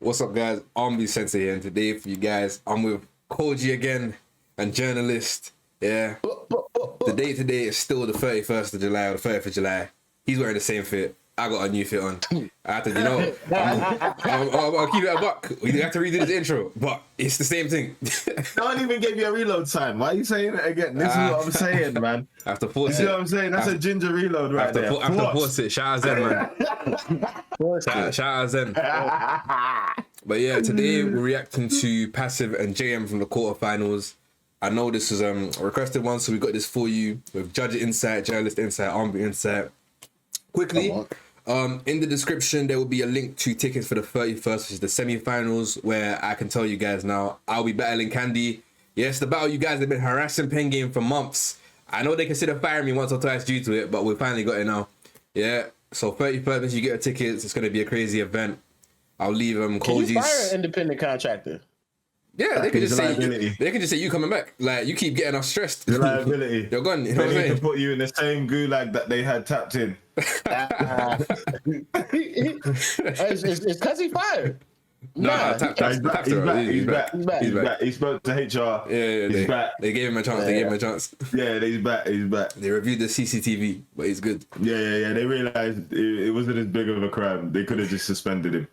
What's up, guys? I'm Sensei here, and today for you guys, I'm with Kojey again and Jurnalist. Yeah. The date today is still the 31st of July or the 30th of July. He's wearing the same fit. I got a new fit on. I have to, I'll keep it a buck. We have to redo this intro, but it's the same thing. Don't even give you a reload time. Why are you saying it again? This is what I'm saying, man. I have to force it. You know what I'm saying? That's a ginger reload right there. I have to force it. Shout out Zen, man. Shout out Zen. But yeah, today we're reacting to Passive and JM from the quarterfinals. I know this was a requested one, so we got this for you with Judge Insight, Journalist Insight, Army Insight. Quickly, in the description there will be a link to tickets for the 31st, which is the semi-finals, where I can tell you guys now I'll be battling Candy. Yes, the battle you guys have been harassing Pengame for months. I know they consider firing me once or twice due to it, but we finally got it now. Yeah, so 31st, you get your tickets. It's going to be a crazy event. I'll leave Kojey's. Can you fire an independent contractor? Yeah, they could just say you coming back. Like, you keep getting us stressed. The liability. You're gone. You know what I'm They need saying? to put you in the same gulag that they had tapped in. It's because he fired. Nah, he's back. He spoke to HR. Yeah, he's back. They gave him a chance. They gave him a chance. Yeah, he's back. They reviewed the CCTV, but he's good. Yeah. They realized it wasn't as big of a crime. They could have just suspended him.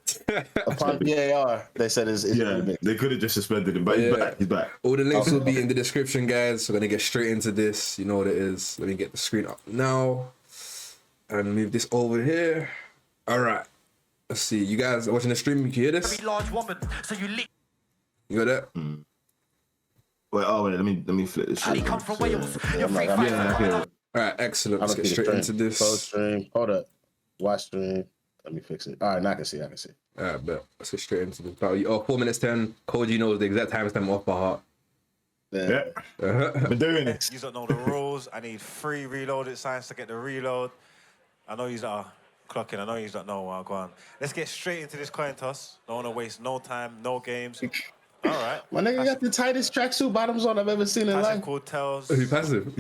Upon VAR, they said it's they could have just suspended him, but he's back. All the links will be in the description, guys. So we're gonna get straight into this. You know what it is. Let me get the screen up now and move this over here. All right. Let's see. You guys are watching the stream. You can hear this. Very large woman, so you You got that? Wait, let me flip this shit. come from Wales. You're free Okay. All right, excellent. Let's get straight into this. Full stream. Hold up. Watch stream. Let me fix it. All right, now I can see. All right, bet. Let's get straight into this. Oh, 4 minutes 10. Kojey knows the exact timestamp off by heart. Yeah. Been doing it. You don't know the rules. I need 3 reloaded signs to get the reload. I know you are clocking. I know you don't know what I'm going. Let's get straight into this coin toss. Don't want to waste no time, no games. All right. My nigga got the tightest tracksuit bottoms on I've ever seen in life. Passive called tells. Who Passive?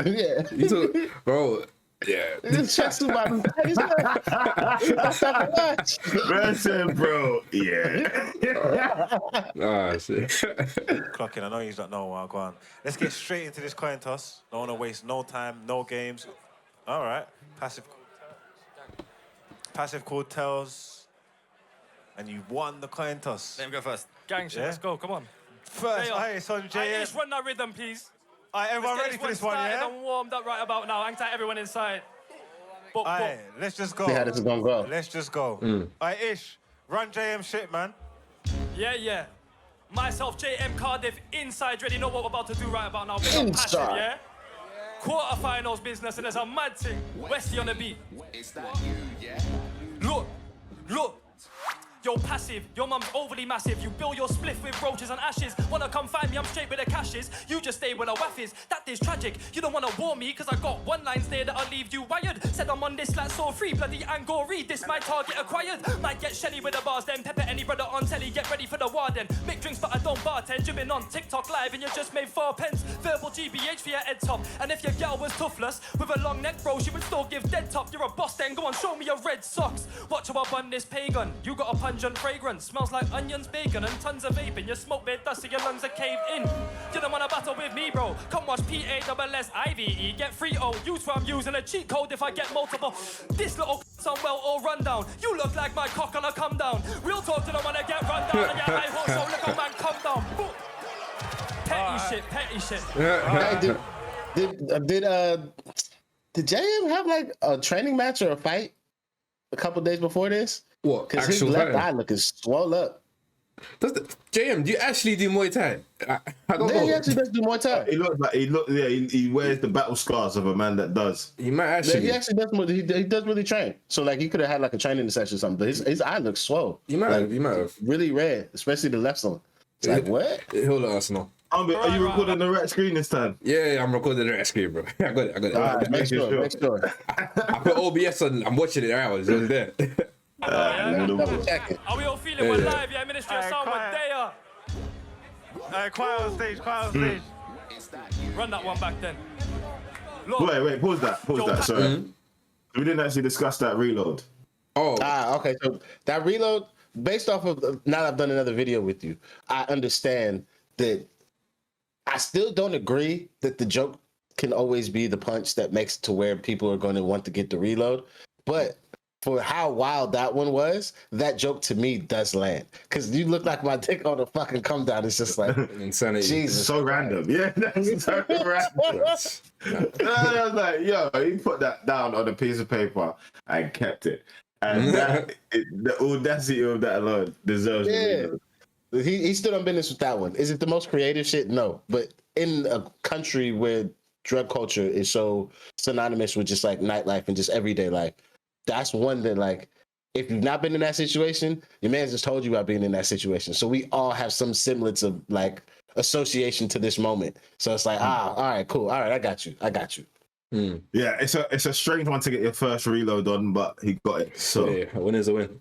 Yeah. You took, bro. Yeah. This tracksuit bottoms. Listen, bro. Yeah. Ah, shit. Clocking. I know you don't know what I'm going. Let's get straight into this coin toss. Don't want to waste no time, no games. All right. Passive called tells. And you won the coin toss. Let him go first. Gang shit, let's go, come on. First, hey, it's on JM. Just run that rhythm, please. All right, everyone Let's ready get for this one, started yeah? and warmed up right about now. Hang tight, everyone inside. All right, let's just go. See how this is gonna go. Let's just go. All right, Ish, run JM shit, man. Yeah. Myself, JM Cardiff, inside. Ready, know what we're about to do right about now. Big up Passive, Inside. yeah? Quarterfinals business, and there's a mad thing. Westy on the beat. Is that you, yeah? Look. Yo, Passive, your mum's overly massive. You bill your spliff with roaches and ashes. Wanna come find me, I'm straight with the cashes. You just stay where the waff is. That is tragic. You don't wanna warn me, cause I got one lines there that'll leave you wired. Said I'm on this like so free, bloody Angori. This my target acquired. Might get Shelly with the bars, then pepper any brother on telly. Get ready for the warden. Make drinks, but I don't bartend. Jibbing on TikTok live, and you just made 4 pence. Verbal GBH for your head top. And if your girl was toothless, with a long neck, bro, she would still give dead top. You're a boss, then go on, show me your red socks. Watch how I bun this pagan. You got a pungent fragrance. Smells like onions, bacon, and tons of vaping. You smoke bed dust so your lungs are caved in. You don't wanna battle with me, bro. Come watch PASSIVE. Get 3-0. Use where I'm using a cheat code if I get multiple. This little some well all run down. You look like my cock on a come down. Real talk, you don't wanna get run down. And your high horse, so little man, come down. Petty shit. Did JM have like a training match or a fight a couple days before this? What? Because his Actual left fighting? eye looking swole up. JM, do you actually do Muay Thai? I don't Yeah, he know. actually does do more time. He wears the battle scars of a man that does. He might Yeah, actually. he actually does more. He does really train. So like he could have had like a training session or something. But his eye looks swole. He might have. He might have. Really red, especially the left one. It's like what? He'll let us know. Are you recording the right screen this time? Yeah, I'm recording the right screen, bro. I got it. All right, make sure. I put OBS on. I'm watching it now. It's just there. Double check it. Are we all feeling we're live? Yeah, Ministry of Sound, we're there. Quiet on stage, Run that one back then. Look, Wait, pause that. Sorry. We didn't actually discuss that reload. Oh, Okay. So that reload. based off of now that I've done another video with you, I understand that I still don't agree that the joke can always be the punch that makes it to where people are going to want to get the reload. But for how wild that one was, that joke to me does land. Because you look like my dick on a fucking come down. It's just like insanity. Jesus. So random. Yeah, that's so random. I was like, yo, he put that down on a piece of paper and kept it. And the audacity of that alone deserves a reload. He stood on business with that one. Is it the most creative shit? No. But in a country where drug culture is so synonymous with just like nightlife and just everyday life, that's one that, like, if you've not been in that situation, your man just told you about being in that situation. So we all have some semblance of like association to this moment. So it's like, all right, cool. All right, I got you. Yeah, it's a strange one to get your first reload on, but he got it. So yeah, a win is a win.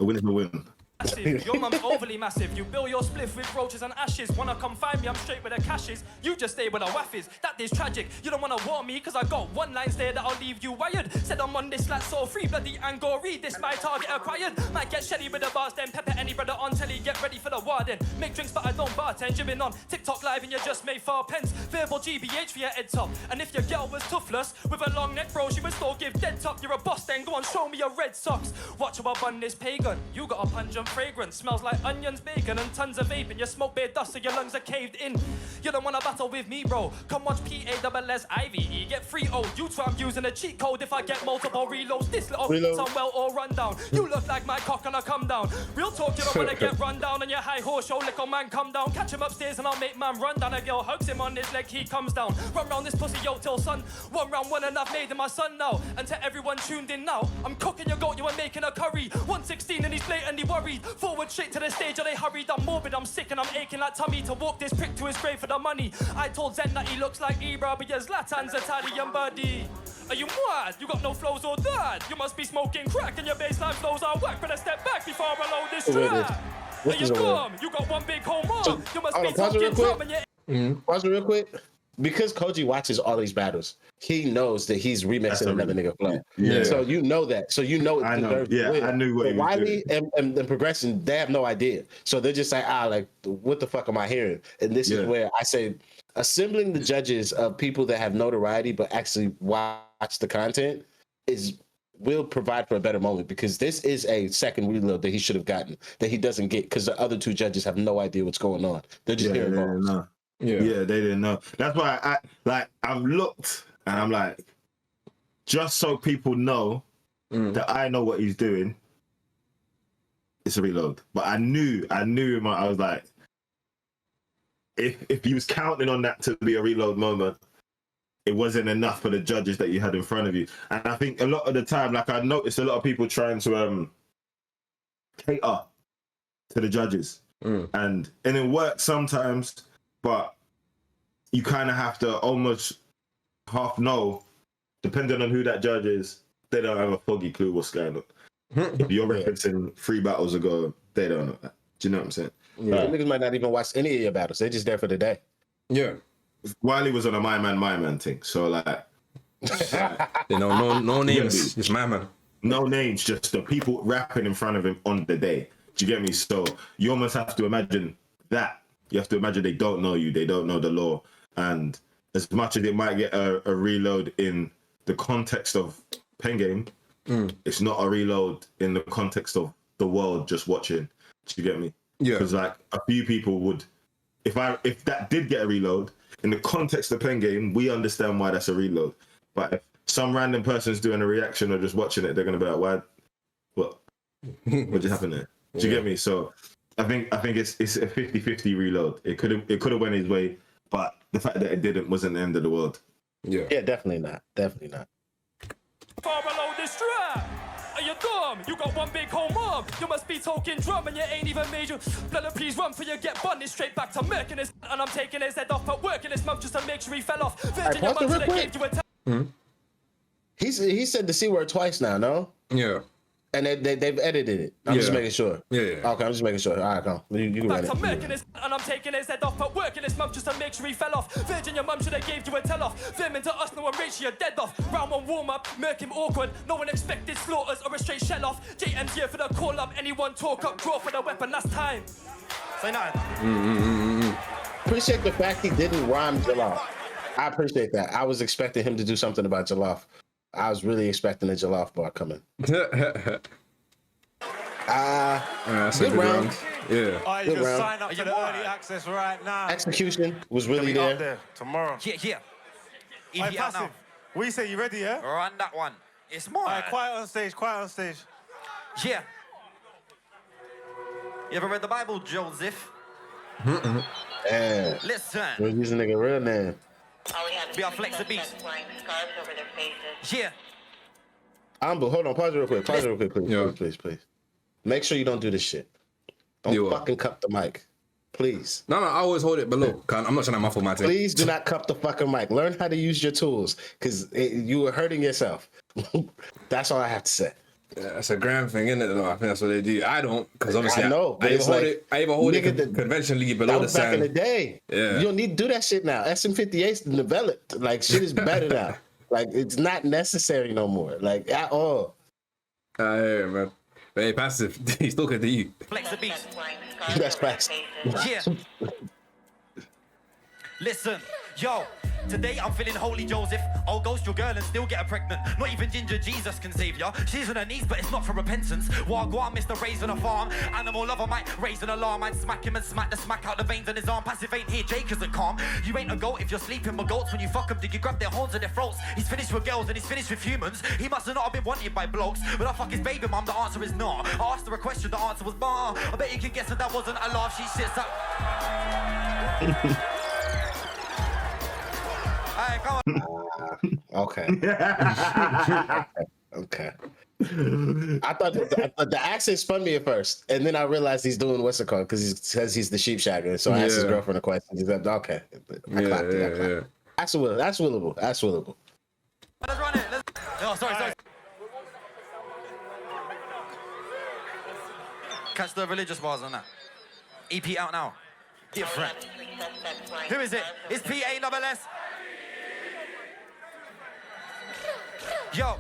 a win is a win. Massive. Your mum's overly massive. You bill your spliff with roaches and ashes. Wanna come find me? I'm straight with the cashes. You just stay with the waffles. That is tragic. You don't wanna warn me, cause I got one lines there that'll leave you wired. Said I'm on this like so free, bloody Angori. This my target acquired. Might get Shelly with the bars, then pepper any brother on telly. Get ready for the warden. Make drinks, but I don't bartend. Jibbing on TikTok live and you just made 4 pence. Verbal GBH for your head top. And if your girl was toothless with a long neck, bro, she would still give dead top. You're a boss, then go on, show me your red socks. Watch how I bun this pagan. You got a pungent fragrance. Smells like onions, bacon, and tons of vape. And you smoke bare dust so your lungs are caved in. You don't wanna battle with me, bro. Come watch PASSIVE. Get 3-0. You try, I'm using a cheat code if I get multiple reloads. This little sound well all run down. You look like my cock and I come down. Real talk, you don't wanna get run down on your high horse show. Little man come down. Catch him upstairs and I'll make man run down. A girl hugs him on his leg, he comes down. Run round this pussy, yo, till sun. 1 round, 1 and I've made him my son now. And to everyone tuned in now, I'm cooking your goat, you are making a curry. 116 and he's blatantly worried. Forward straight to the stage and they hurried. I'm morbid, I'm sick and I'm aching like tummy to walk this prick to his grave for the money. I told Zen that he looks like Ibra, but he's Zlatan's Italian buddy. Are you mad? You got no flows or that? You must be smoking crack and your baseline flows are whack. Better step back before I load this track. Are you dumb? You got one big home on. You must be talking drum and you... Pause it real quick. Because Kojey watches all these battles, he knows that he's remixing another nigga flow. Yeah. So you know that. So you know it deserves to win. I knew what he was Wiley and Progression, they have no idea. So they're just like, like, what the fuck am I hearing? And this is where I say, assembling the judges of people that have notoriety but actually watch the content will provide for a better moment, because this is a second reload that he should have gotten that he doesn't get because the other 2 judges have no idea what's going on. They're just hearing bars. Yeah, they didn't know. That's why I've looked and I'm like, just so people know that I know what he's doing, it's a reload. But I knew him. I was like, if he was counting on that to be a reload moment, it wasn't enough for the judges that you had in front of you. And I think a lot of the time, like, I noticed a lot of people trying to cater to the judges, and it works sometimes. But you kind of have to almost half know, depending on who that judge is, they don't have a foggy clue what's going on. If you're referencing 3 battles ago, they don't know that. Do you know what I'm saying? Yeah. Niggas might not even watch any of your battles. They're just there for the day. Yeah. Wiley was on a my man thing. So, like... you know, no names. It's my man. No names, just the people rapping in front of him on the day. Do you get me? So you almost have to imagine that. You have to imagine they don't know you, they don't know the law. And as much as it might get a reload in the context of Pengame, it's not a reload in the context of the world just watching. Do you get me? Yeah. Because like a few people would, if that did get a reload, in the context of Pengame, we understand why that's a reload. But if some random person's doing a reaction or just watching it, they're gonna be like, what just happened there? Do you get me? So I think it's a 50-50 reload. It could have went his way, but the fact that it didn't wasn't the end of the world. Yeah, definitely not. Far below this track. Are you dumb? You got one big home arm. You must be talking drum and you ain't even major. Blood, please run for you get bundled straight back to murking this. And I'm taking his head off, but working this month just to make sure he fell off. Virgin your mum gave you a He said the C word twice now, no? Yeah. And they've edited it. I'm just Yeah. making sure. Yeah. Okay, I'm just making sure. All right, come. You can run Back it. to murking this, and I'm taking his head off. But working this month just to make sure he fell off. Virgin, your mum should have gave you a tell off. Filming to us, no one rates you, you're dead off. Round one warm up, murk him awkward. No one expected slaughters or a straight shell off. JM's here for the call up. Anyone talk up, draw for the weapon, that's time. Say nothing. Appreciate the fact he didn't rhyme Jollof. I appreciate that. I was expecting him to do something about Jollof. I was really expecting a Jollof bar coming. That's a Good good round. round. Yeah. Oh, you Good can round. sign up to the early access right now. Execution was really Be up there. there tomorrow. Yeah. Hey, Easy out Passive. now. What you say? You ready? Yeah. Run that one. It's mine. Alright, quiet on stage. Quiet on stage. Yeah. You ever read the Bible, Joseph? Yeah. Listen. We're using nigga real name. We are Flex the Beast. Yeah. Amber, hold on. Pause it real quick. Pause it real quick, please. Yeah. Please. Make sure you don't do this shit. Don't You what? fucking cup the mic. Please. No, I always hold it below. I'm not trying to muffle my thing. Please do not cup the fucking mic. Learn how to use your tools because you are hurting yourself. That's all I have to say. Yeah, that's a grand thing, isn't it? Though? I think that's what they do. I don't, because obviously I know, but I it's even hold like, it. I even hold it nigga, that- conventionally below That the was back in the sand. day. Yeah. You don't need to do that shit now. SM58's developed. Like, shit is better now. Like, it's not necessary no more. Like, at all. I hear it, man. But hey, Passive, he's talking to you. Flex the Beast. That's facts. Yeah. Listen, yo. Today I'm feeling holy Joseph. I'll ghost your girl and still get her pregnant. Not even Ginger Jesus can save ya. She's on her knees, but it's not for repentance. Wagwan, Mr. Raised on a farm. Animal lover might raise an alarm. I'd smack him and smack the smack out the veins in his arm. Passive ain't here, Jake isn't calm. You ain't a goat if you're sleeping with goats. When you fuck them, did you grab their horns and their throats? He's finished with girls and he's finished with humans. He must have not been wanted by blokes. But I fuck his baby mum, the answer is no. I asked her a question, the answer was bar. I bet you can guess that wasn't a laugh. She sits up. Alright, come on. Okay. Okay. I thought the accent spun me at first, and then I realized he's doing what's it called because he says he's the sheep shagger. So I asked his Yeah. girlfriend a question. He's like, okay. I clocked it. Yeah. That's willable. That's willable. Let's run it. Oh, sorry. Catch the religious bars on that. EP out now. Different. Who is it? It's PASS. Yo,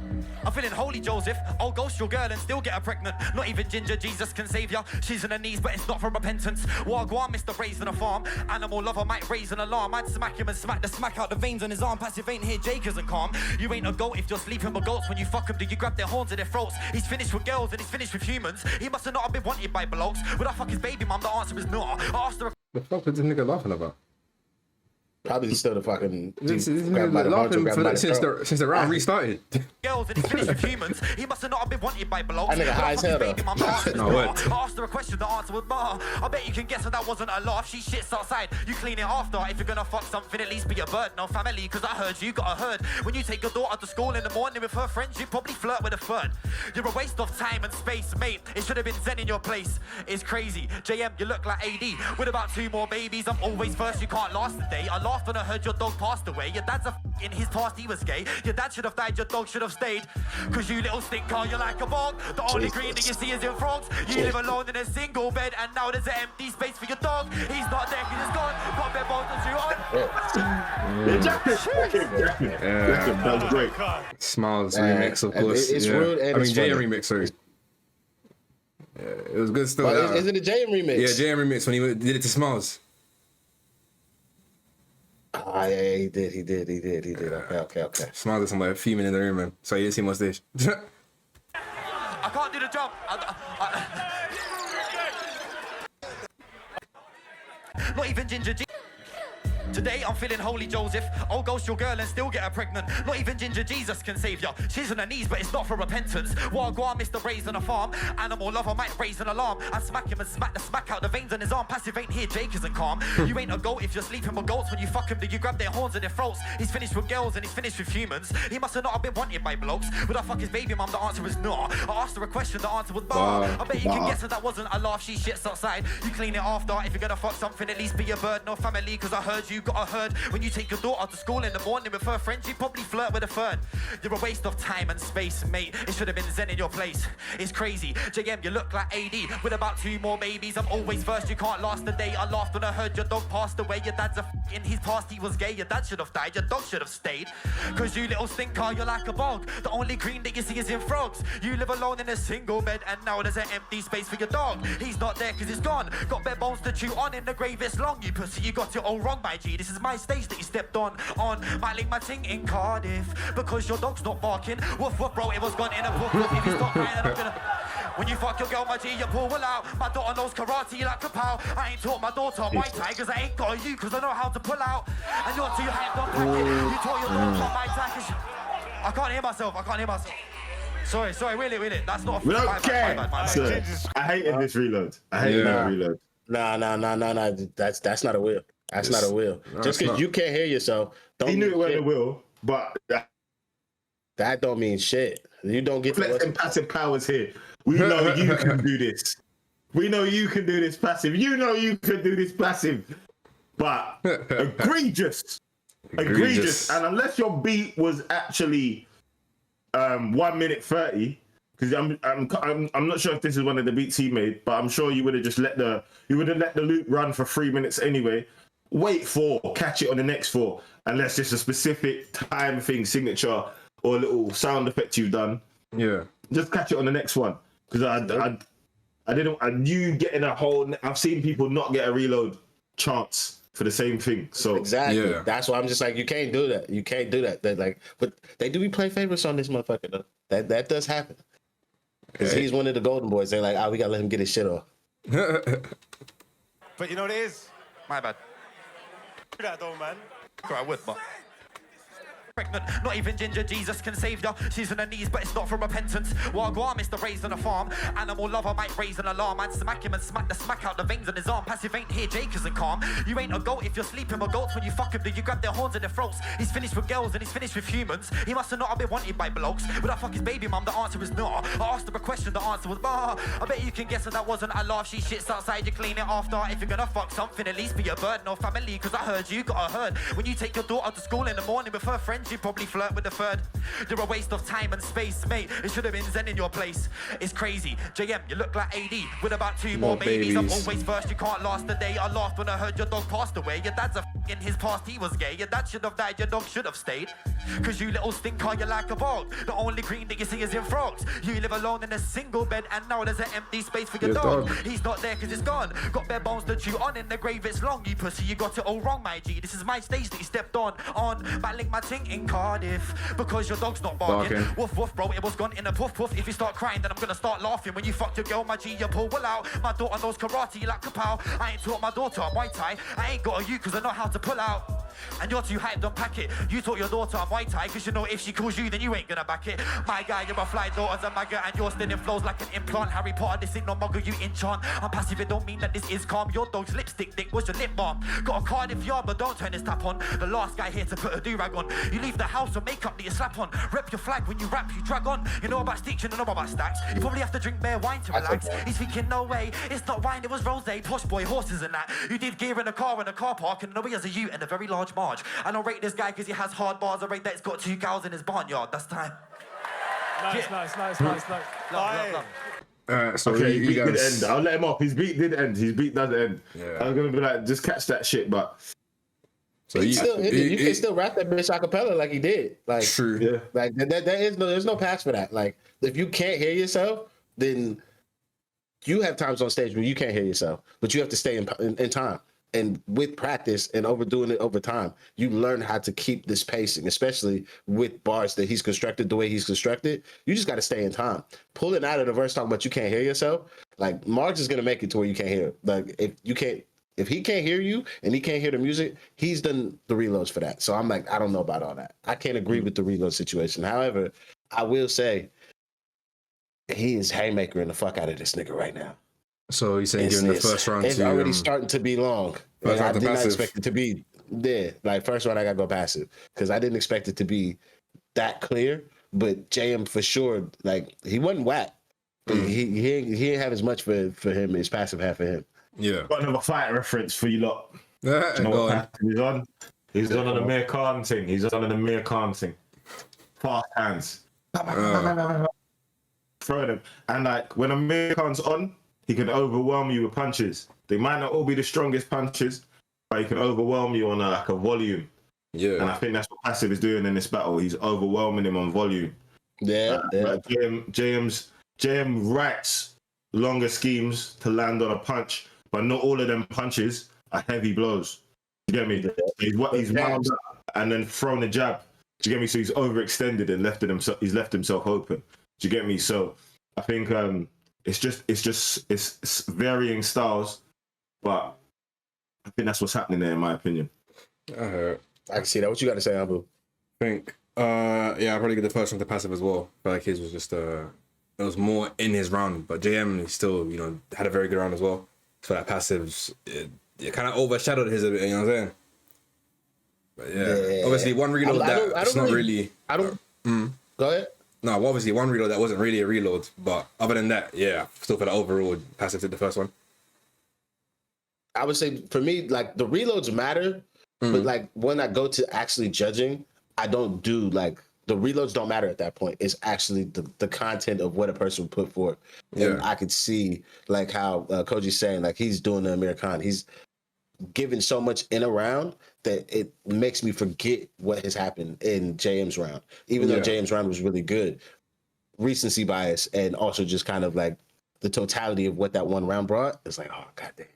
I'm feeling holy Joseph. I'll ghost your girl and still get her pregnant. Not even Ginger Jesus can save ya. She's on her knees, but it's not for repentance. Wagwan, Mr. Raised on a farm. Animal lover might raise an alarm. I'd smack him and smack the smack out the veins on his arm. Passive ain't here, Jake isn't calm. You ain't a goat if you're sleeping with goats. When you fuck them, do you grab their horns and their throats? He's finished with girls and he's finished with humans. He must have not been wanted by blokes. Would I fuck his baby mum? The answer is no. I asked her a The fuck is this nigga laughing about? Probably still the fucking. This grab by nigga the horns and laughing grab by the since throat. the round restarted. girls and he's finished with humans. He must have not been wanted by blokes. That nigga high as hell, though. Baby, mum, the answer is No, no. what? I asked her a question, the answer was bar. I bet you can guess that wasn't a laugh. She shits outside, you clean it after. If you're gonna fuck something, at least be a bird. No family, cause I heard you got a herd. When you take your daughter to school in the morning with her friends, you probably flirt with a third. You're a waste of time and space, mate. It should have been Zen in your place. It's crazy. JM, you look like AD. With about 2 more babies, I'm always first. You can't last the day. I laughed when I heard your dog passed away. Your dad's a in his past, he was gay. Your dad should have died, your dog should have stayed. Cause you little stinker, you're like a bog. The only green that you see is in frogs. You live alone in a single bed, and now there's an empty space for your dog. He's not there cause he's gone. Got their bones and you on. That was great. Smiles remix, of and course. it's rude and I mean, it's JM funny. remix, sorry. Yeah, it was good still. Well, is it a JM remix? Yeah, JM remix when he did it to Smiles. Ah, yeah, he did. Okay. Smiles is somebody fuming in the room, man. So you didn't see him on stage. I can't do the jump. Not even Ginger G. Today I'm feeling holy Joseph. I'll ghost your girl and still get her pregnant. Not even Ginger Jesus can save ya. She's on her knees, but it's not for repentance. Wagwan, Mr. Raised on a farm. Animal lover might raise an alarm. I smack him and smack the smack out the veins on his arm. Passive ain't here, Jake isn't calm. You ain't a goat if you're sleeping with goats. When you fuck him, do you grab their horns and their throats? He's finished with girls and he's finished with humans. He must have not been wanted by blokes. Would I fuck his baby mum? The answer is no. I asked her a question, the answer was bar. I bet you can guess that wasn't a laugh. She shits outside. You clean it after. If you're gonna fuck something, at least be a bird. No family, cause I heard you you got a herd. When you take your daughter to school in the morning with her friends, you probably flirt with a third. You're a waste of time and space, mate. It should have been Zen in your place. It's crazy. JM, you look like AD with about 2 more babies. I'm always first, you can't last a day. I laughed when I heard your dog passed away. Your dad's a in his past, he was gay. Your dad should have died, your dog should have stayed. Cause you little stinker, you're like a bog. The only green that you see is in frogs. You live alone in a single bed, and now there's an empty space for your dog. He's not there cause it's gone. Got bare bones to chew on, in the grave it's long. You pussy, you got it all wrong, my G. This is my stage that you stepped on. Might link my ting in Cardiff because your dog's not barking. Woof woof bro, it was gone in a woof woof. If you stop crying, then I'm gonna... When you fuck your girl, my G, you pull out. My daughter knows karate like a pal. I ain't taught my daughter Muay Thai cause I ain't got you cause I know how to pull out. And you're too hyped on packet. You taught your daughter Muay Thai cause I can't hear myself. Sorry, really. That's not a We don't my care. bad. Sir, I hated this reload. I hated that reload. Nah. That's not a will. That's not a will. Just because you can't hear yourself, don't He knew mean it wasn't shit. a will, but That don't mean shit. You don't get to flexing passive powers here. We know you can do this. We know you can do this passive. You know you can do this passive. But egregious. And unless your beat was actually 1 minute 30, because I'm not sure if this is one of the beats he made, but I'm sure you would have just let the loop run for 3 minutes anyway. Wait for, catch it on the next 4, unless it's a specific time thing, signature or a little sound effect you've done. Yeah. Just catch it on the next one, because I knew getting a whole. I've seen people not get a reload chance for the same thing. So Exactly. Yeah. That's why I'm just like, you can't do that. You can't do that. But they do be playing favorites on this motherfucker though. That does happen. Because he's one of the golden boys. They're like, we gotta let him get his shit off. But you know what it is? My bad. Do that though, man. I would, but... Pregnant, not even Ginger Jesus can save ya. She's on her knees, but it's not for repentance. While Guam is the raised on a farm, animal lover might raise an alarm. I'd smack him and smack the smack out the veins on his arm. Passive ain't here, Jake isn't calm. You ain't a goat if you're sleeping with goats. When you fuck him, do you grab their horns and their throats? He's finished with girls and he's finished with humans. He must have not been wanted by blokes. Would I fuck his baby mum? The answer is no. I asked her a question, the answer was bah. I bet you can guess that wasn't a laugh. She shits outside, you clean it after. If you're gonna fuck something, at least be a bird, no family. Cause I heard you got a herd. When you take your daughter to school in the morning with her friends, you probably flirt with the third. You're a waste of time and space, mate. It should have been Zen in your place. It's crazy. JM, you look like AD with about 2 more babies. I'm always first, you can't last a day. I laughed when I heard your dog passed away. Your dad's a in his past, he was gay. Your dad should have died, your dog should have stayed. Cause you little stinker, you're like a bog. The only green that you see is in frogs. You live alone in a single bed, and now there's an empty space for your dog. He's not there cause it's gone. Got bare bones to chew on, in the grave it's long. You pussy, you got it all wrong, my G. This is my stage that you stepped on. Battling my ting in Cardiff because your dog's not barking. Woof woof bro, it was gone in a poof poof. If you start crying, then I'm gonna start laughing. When you fucked your girl, my G, you pull out. My daughter knows karate like a pal. I ain't taught my daughter Muay Thai. I ain't got a you cause I know how to pull out. And you're too hyped on pack it. You taught your daughter Muay Thai cause you know if she calls you then you ain't gonna back it. My guy, you're a fly daughter's a maggot, and you're still in flows like an implant. Harry Potter, this ain't no muggle, you enchant. I'm passive, it don't mean that this is calm. Your dog's lipstick dick was your lip balm. Got a Cardiff yard, but don't turn this tap on. The last guy here to put a do-rag on. You leave the house with makeup that you slap on. Rep your flag when you rap, you drag on. You know about sticks, you know about stacks. You probably have to drink bare wine to relax. He's thinking, no way, it's not wine, it was rosé. Posh boy, horses and that. You did gear in a car park, and know he has a ute and a very large marge. I don't rate this guy because he has hard bars. I rate that he's got 2 cows in his barnyard. That's time. Nice. Alright, so okay, his you beat guys... did end. I'll let him off. His beat did end. His beat does end. Yeah. I was gonna be like, just catch that shit, but So You can still rap that bitch a cappella like he did. Like, true. yeah. like there's no pass for that. Like, if you can't hear yourself, then you have times on stage where you can't hear yourself, but you have to stay in time. And with practice and overdoing it over time, you learn how to keep this pacing, especially with bars that he's constructed the way he's constructed. You just got to stay in time. Pulling out of the verse talking about you can't hear yourself, like Marks is gonna make it to where you can't hear. Like if he can't hear you and he can't hear the music, he's done the reloads for that. So I'm like, I don't know about all that. I can't agree with the reload situation. However, I will say he is haymakering the fuck out of this nigga right now. So he's saying during the first round it's to... already starting to be long. First I round to did not passive. expect it to be there. Like, first round, I got to go passive because I didn't expect it to be that clear. But JM for sure, like, he wasn't whack. But he ain't have as much for him as passive had for him. Yeah. Got another fight reference for you lot. Do you know Go what on. pattern he's on? He's on an Amir Khan thing. He's on an Amir Khan thing. Fast hands. Throw them. And like when Amir Khan's on, he can overwhelm you with punches. They might not all be the strongest punches, but he can overwhelm you on a volume. Yeah. And I think that's what Passive is doing in this battle. He's overwhelming him on volume. Yeah. JM writes longer schemes to land on a punch, but not all of them punches are heavy blows. Do you get me? He's wound up and then thrown a jab. Do you get me? So he's overextended and he's left himself open. Do you get me? So I think it's varying styles, but I think that's what's happening there, in my opinion. I can see that. What you got to say, Abu? I think, yeah, I'll probably get the first one to Passive as well. I feel like his was just, it was more in his round, but JM still, had a very good round as well. So that Passive's, it kind of overshadowed his a bit, you know what I'm saying? But yeah, obviously one reload Go ahead. No, obviously one reload that wasn't really a reload, but other than that, yeah, still for the overall, Passive did the first one. I would say for me, like the reloads matter, but like when I go to actually judging, I don't do like the reloads don't matter at that point. It's actually the content of what a person would put forth. And I could see like how Kojey's saying, like he's doing the Amir Khan. He's given so much in a round that it makes me forget what has happened in JM's round. Even though JM's round was really good, recency bias and also just kind of like the totality of what that one round brought. It's like, oh goddamn,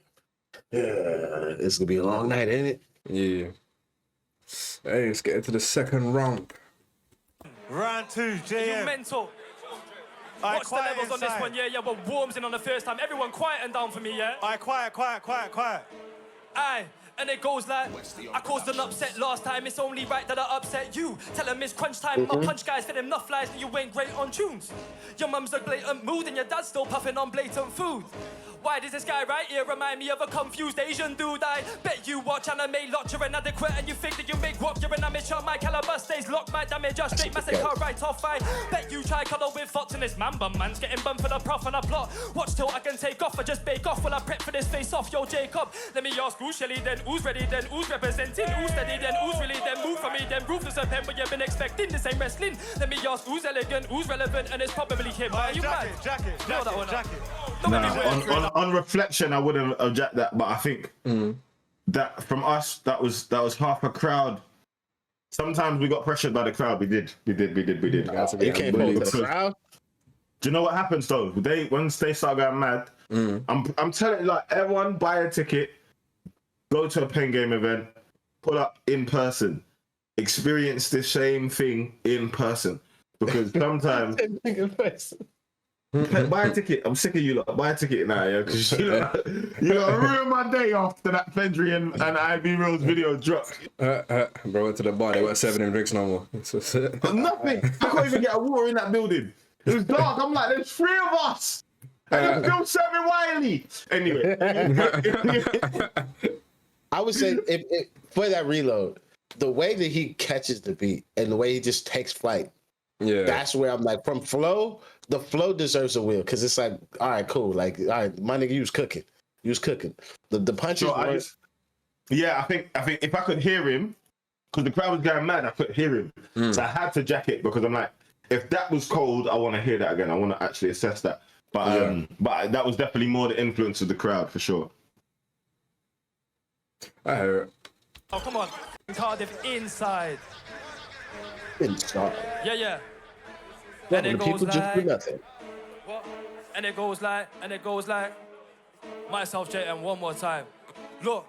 it's gonna be a long night, ain't it? Yeah. Hey, let's get into the second round. Round 2, You JM. mental. Alright, Watch the quiet levels on this inside. one, yeah, but warms in on the first time. Everyone quiet and down for me, yeah? Alright, quiet. Aye, and it goes like, I caused an upset last time, it's only right that I upset you. Tell them it's crunch time, my punch guys fit them enough flies and you ain't great on tunes. Your mum's a blatant mood and your dad's still puffing on blatant food. Why does this guy right here remind me of a confused Asian dude? I bet you watch anime lot, you're inadequate and you think that you make guap, you're an amateur. My caliber stays locked, my damage just straight massacre right off. I bet you try cuddle with Fox and this man bum man's getting bummed for the prof and a plot. Watch till I can take off, I just bake off while I prep for this face off. Yo Jacob, let me ask who's Shelly, then who's ready, then who's representing, who's steady, then who's really, then move for me, then ruthless and pen, but you've been expecting this ain't wrestling. Let me ask who's elegant, who's relevant, and it's probably him. Are you mad? Jacket. No, that one. Jacket. Don't make me wear it. On reflection, I wouldn't object that, but I think that from us, that was half a crowd. Sometimes we got pressured by the crowd. We did. You can't hold the crowd. Do you know what happens though? Once they start going mad, I'm telling you, like everyone buy a ticket, go to a Pengame event, pull up in person, experience the same thing in person. Because sometimes buy a ticket. I'm sick of you lot. Buy a ticket now, yeah. Because you ruined my day after that Fendry and Ivy Rose video dropped. Bro, went to the bar, they weren't serving him drinks no more. Nothing. I couldn't even get a water in that building. It was dark. I'm like, there's 3 of us. And they're still serving Wiley. Anyway. I would say if for that reload, the way that he catches the beat and the way he just takes flight, that's where I'm like, from flow, the flow deserves a wheel because it's like, all right, cool. Like, all right, my nigga, you was cooking. The punches. I think if I could hear him, because the crowd was going mad, I couldn't hear him. So I had to jack it because I'm like, if that was cold, I want to hear that again. I want to actually assess that. But that was definitely more the influence of the crowd for sure. I hear it. Oh, come on. Cardiff inside. Yeah. And it goes just do like, nothing. what? And it goes like, myself, JM, one more time. Look,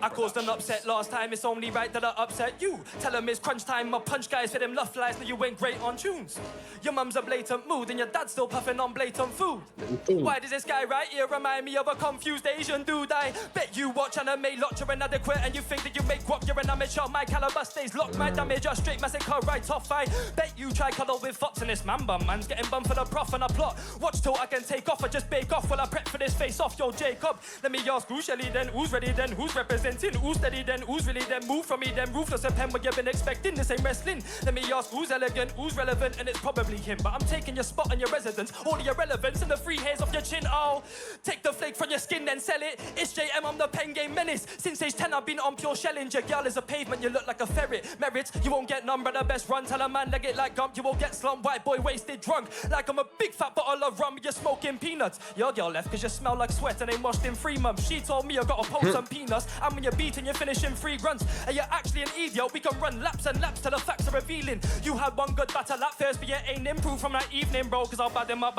I caused an upset last time, it's only right that I upset you. Tell them it's crunch time, my punch guys for them love lies, that you ain't great on tunes. Your mum's a blatant mood and your dad's still puffing on blatant food. Why does this guy right here remind me of a confused Asian dude? I bet you watch anime lot, you're inadequate and you think that you make guap, you're an amateur. My caliber stays locked, my damage just straight massacre right off. I bet you try cuddle with Fox and this man bum man's getting bummed for the prof and a plot. Watch till I can take off, I just bake off while I prep for this face off. Yo Jacob, let me ask who's Shelly, then who's ready then? Who's representing? Who's steady then? Who's really then? Move from me then, ruthless and pen what you've been expecting. This ain't wrestling. Let me ask who's elegant, who's relevant, and it's probably him. But I'm taking your spot on your residence, all the irrelevance and the free hairs off your chin. I'll take the flake from your skin then sell it. It's JM, I'm the Pengame Menace. Since age 10 I've been on pure shelling. Your girl is a pavement, you look like a ferret. Merits, you won't get none, but the best run. Tell a man leg it like gump, you won't get slumped. White boy wasted drunk, like I'm a big fat bottle of rum. You're smoking peanuts. Your girl left cause you smell like sweat and ain't washed in 3 months. She told me I gotta post some peanuts. And when you're beating, you're finishing 3 grunts. And you're actually an idiot. We can run laps and laps till the facts are revealing. You had one good battle at first, but you ain't improved from that evening, bro. Cause I'll bad him up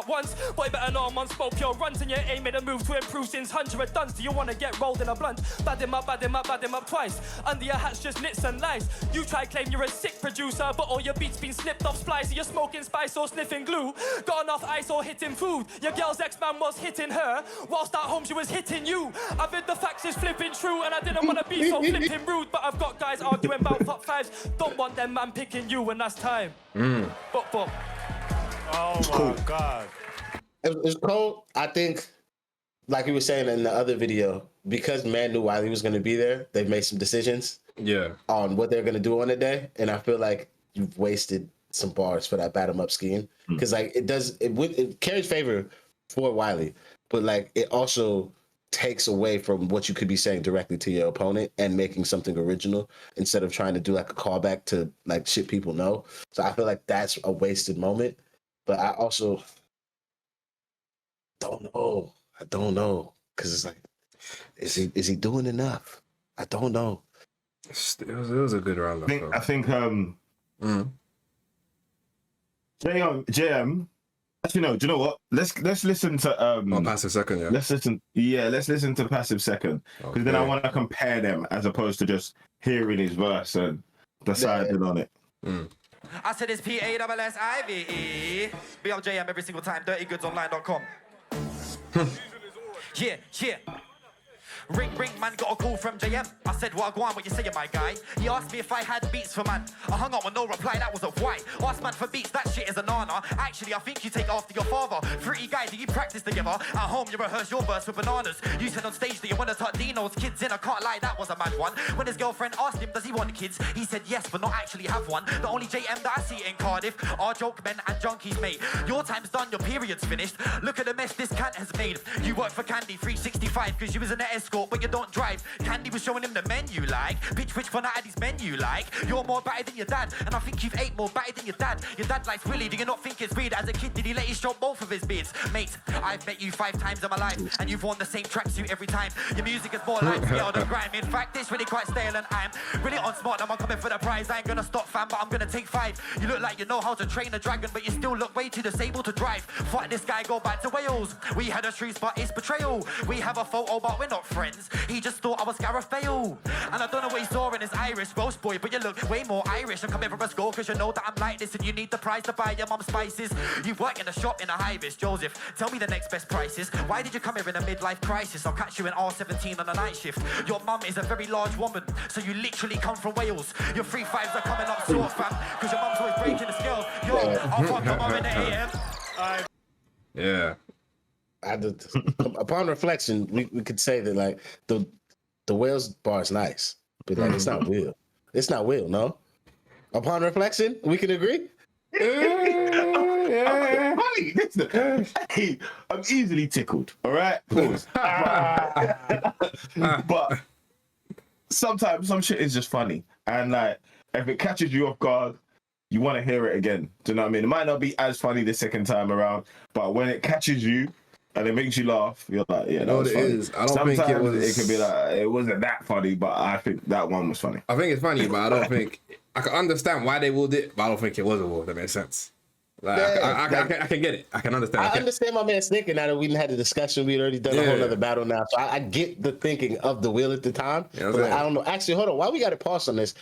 once. Boy, better know I'm on spoke pure runs. And you ain't made a move to improve since 100 duns. Do you wanna get rolled in a blunt? Bad him up twice. Under your hat's just nits and lies. You try claim you're a sick producer, but all your beats been snipped off splice. So you're smoking spice or sniffing glue. Got enough ice or hitting food. Your girl's ex-man was hitting her, whilst at home she was hitting you. I've heard the facts is flipping true, and I didn't wanna be so flipping rude. But I've got guys arguing about top 5s. Don't want them man picking you when that's time. Bop. Oh my God. It's cold. I think, like you were saying in the other video, because man knew Wiley was going to be there, they've made some decisions on what they're going to do on the day. And I feel like you've wasted some bars for that battle up scheme. Because like it carries favor for Wiley, but like it also takes away from what you could be saying directly to your opponent and making something original instead of trying to do like a callback to like shit people know. So I feel like that's a wasted moment. But I also don't know, because it's like, is he doing enough? I don't know. It was a good round. I think JM. Actually, no. Do you know what? Let's listen to Passive Second. Yeah. Let's listen to Passive Second, because then I want to compare them as opposed to just hearing his verse and deciding on it. I said it's PASSIVE. Be on JM every single time. DirtyGoodsOnline.com. Yeah. Ring, man, got a call from JM. I said, what you saying, my guy? He asked me if I had beats for man. I hung up with no reply, that was a why. Asked man for beats, that shit is a nana. Actually, I think you take after your father. 3 guys, do you practice together? At home, you rehearse your verse with bananas. You said on stage that you want to tuck Dino's kids in. I can't lie, that was a mad one. When his girlfriend asked him, does he want kids? He said yes, but not actually have one. The only JM that I see in Cardiff are joke men and junkies, mate. Your time's done, your period's finished. Look at the mess this cat has made. You work for Candy 365 because you was an escort, but you don't drive. Candy was showing him the menu like, bitch, which one out of these men you like? You're more batty than your dad, and I think you've ate more batty than your dad. Your dad likes Willie, do you not think it's weird? As a kid, did he let you stroke both of his beards? Mate, I've met you 5 times in my life, and you've worn the same tracksuit every time. Your music is more light scale than grime. In fact, it's really quite stale, and I'm really on smart. Now I'm coming for the prize. I ain't gonna stop, fam, but I'm gonna take 5. You look like you know how to train a dragon, but you still look way too disabled to drive. Fuck this guy, go back to Wales. We had a truce, but it's betrayal. We have a photo, but we're not friends. He just thought I was Garafale. And I don't know what he saw in his iris, roast boy, but you look way more Irish. I'm coming from a score because you know that I'm like this, and you need the price to buy your mum's spices. You work in a shop in a high-vis. Joseph, tell me the next best prices. Why did you come here in a midlife crisis? I'll catch you in R17 on a night shift. Your mum is a very large woman, so you literally come from Wales. Your 3 5s are coming up short, fam, because your mum's always breaking the scale. Yo, I'll fuck your mum in the AM. Yeah. Upon reflection, we could say that like the Wales bar is nice, but like it's not Will. It's not Will, no? Upon reflection, we can agree? Funny. Hey, I'm easily tickled, all right? Pause. But sometimes some shit is just funny. And like, if it catches you off guard, you want to hear it again. Do you know what I mean? It might not be as funny the second time around, but when it catches you and it makes you laugh, you're like, yeah, that was funny. I don't think it was. It could be like, it wasn't that funny, but I think that one was funny. I think it's funny, but I don't think I can understand why they willed it, but I don't think it was a will. That makes sense. Like, I can get it. I can understand. I understand my man's thinking now that we had a discussion. We'd already done a whole other battle now, so I get the thinking of the will at the time. Yeah, but I don't know. Actually, hold on. Why we got to pause on this?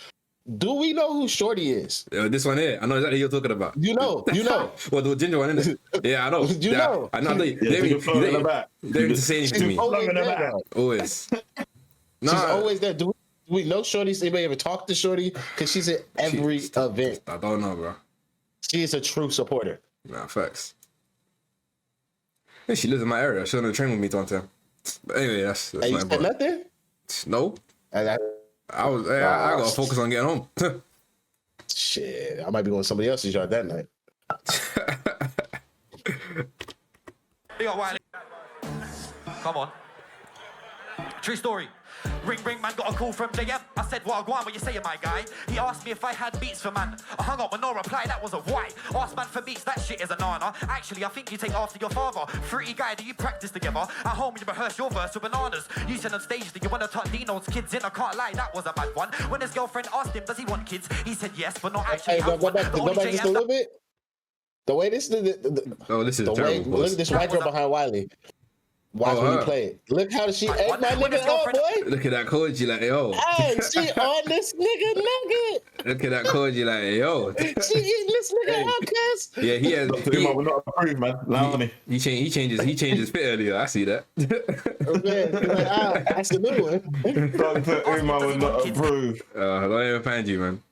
Do we know who Shorty is? This one here. I know exactly what you're talking about. You know. Well, the ginger one, isn't it? Yeah, I know. You know. I know. They didn't say anything to me. Always. She's always there. Do we know Shorty? Anybody ever talk to Shorty? Because she's at every event. I don't know, bro. She is a true supporter. Nah, facts. Hey, she lives in my area. She was on the train with me one time. But anyway, that's Hey, you my said part. nothing? No, And I, I gotta focus on getting home. shit, I might be going to somebody else's yard that night. Yo, Wiley. Come on. True story. Ring, man, got a call from JM. I said, well, go on, what you saying, my guy? He asked me if I had beats for man. I hung up with no reply, that was a why. Asked man for beats, that shit is a nana. Actually, I think you take after your father. Fruity guy, do you practice together? At home, you rehearse your verse with bananas. You said on stage that you want to tuck Dino's kids in. I can't lie, that was a bad one. When his girlfriend asked him, does he want kids? He said yes, but not actually. Hey, go back just a little bit. The way this, Oh, this is the way, terrible. look at this white girl behind Wiley. Watch when you her. play it. Look how she ate my When his nigga up, girlfriend- boy. Look at that Kojey, like yo. Hey, she on this nigga nugget. Look at that Kojey, like yo. She eating this nigga up, cuz. Yeah, he has. Dr. Umar will not approve, man. Allow me. He changes fit earlier. I see that. Man, that's the new one. Dr. Umar will not approve. Don't even find you, man.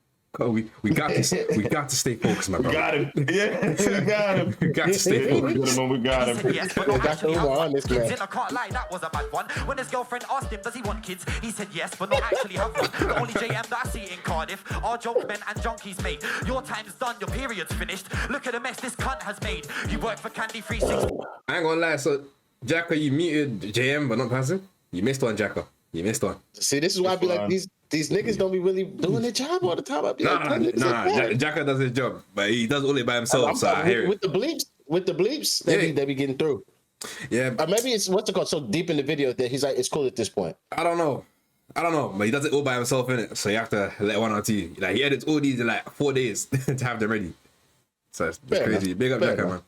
Oh, we got to stay focused, my We brother. got him. Yeah, we got him. We got to stay Yeah, focused. we got He said him. yes, but not Got actually the have rumor on one. this Kids man. in, I can't lie, that was a bad one. When his girlfriend asked him, does he want kids? He said yes, but not actually have one. The only JM that I see in Cardiff are joke men and junkies, mate. Your time's done, your period's finished. Look at the mess this cunt has made. You work for Candy 360. I ain't gonna lie. So, Jacka, you muted JM, but not passive. You missed one, Jacka. You missed one. See, this is why I be like, these niggas don't be really doing their job all the time. I be like, niggas like Jacka does his job, but he does all it by himself. So I hear with it. the bleeps, they be getting through. Yeah, Or maybe it's what's it called? So deep in the video that he's like, it's cool at this point. I don't know, but he does it all by himself, innit? So you have to let one or two. Like he edits all these in like 4 days to have them ready. So it's Fair crazy. enough. Big up Fair Jacka, enough. man.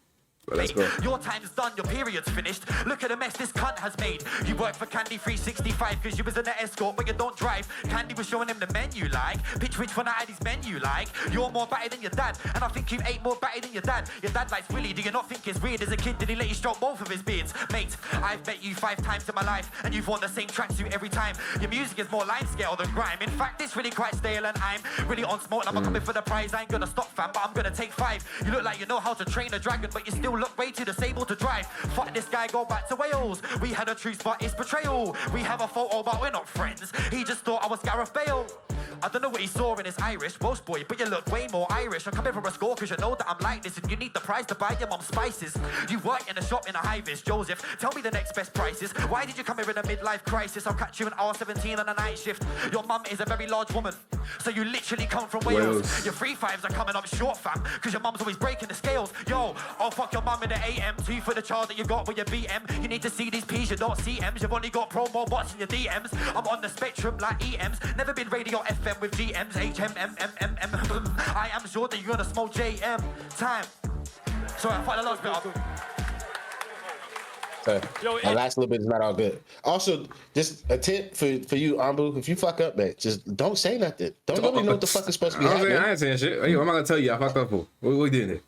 But let's go. Your time's done, your period's finished. Look at the mess this cunt has made. You work for Candy 365 because you was in the escort but you don't drive. Candy was showing him the menu like. Pitch which one out of these menu like. You're more batty than your dad, and I think you ate more batty than your dad. Your dad likes Willy, do you not think it's weird? As a kid, did he let you stroke both of his beards? Mate, I've met you 5 times in my life, and you've worn the same tracksuit every time. Your music is more line scale than grime. In fact, it's really quite stale, and I'm really on smoke. I'm not coming for the prize, I ain't gonna stop, fam, but I'm gonna take 5. You look like you know how to train a dragon, but you still look way too disabled to drive. Fuck this guy, go back to Wales. We had a truce, but it's betrayal. We have a photo, but we're not friends. He just thought I was Gareth Bale. I don't know what he saw in his Irish Welsh boy, but you look way more Irish. I'm coming for a score because you know that I'm like this, and you need the price to buy your mum's spices. You work in a shop in a high-vis, Joseph. Tell me the next best prices. Why did you come here in a midlife crisis? I'll catch you an R17 on a night shift. Your mum is a very large woman, so you literally come from Wales. Your 3-5s are coming up short, fam, because your mum's always breaking the scales. Yo, I'll fuck your mum in the AM. 2 for the child that you got with your BM. You need to see these P's, you don't see M's. You've only got promo bots in your DMs. I'm on the spectrum like EMs. Never been radio FM with GMs. HMMMMM. I am sure that you're gonna smoke JM. Time. Sorry, I find the last bit up. The last little bit is not all good. Also, just a tip for you, Ambu. If you fuck up, man, just don't say nothing. Don't nobody know what the fuck is supposed to be happening. I ain't saying shit. Hey, what am I gonna tell you? I fucked up for. What we doing here?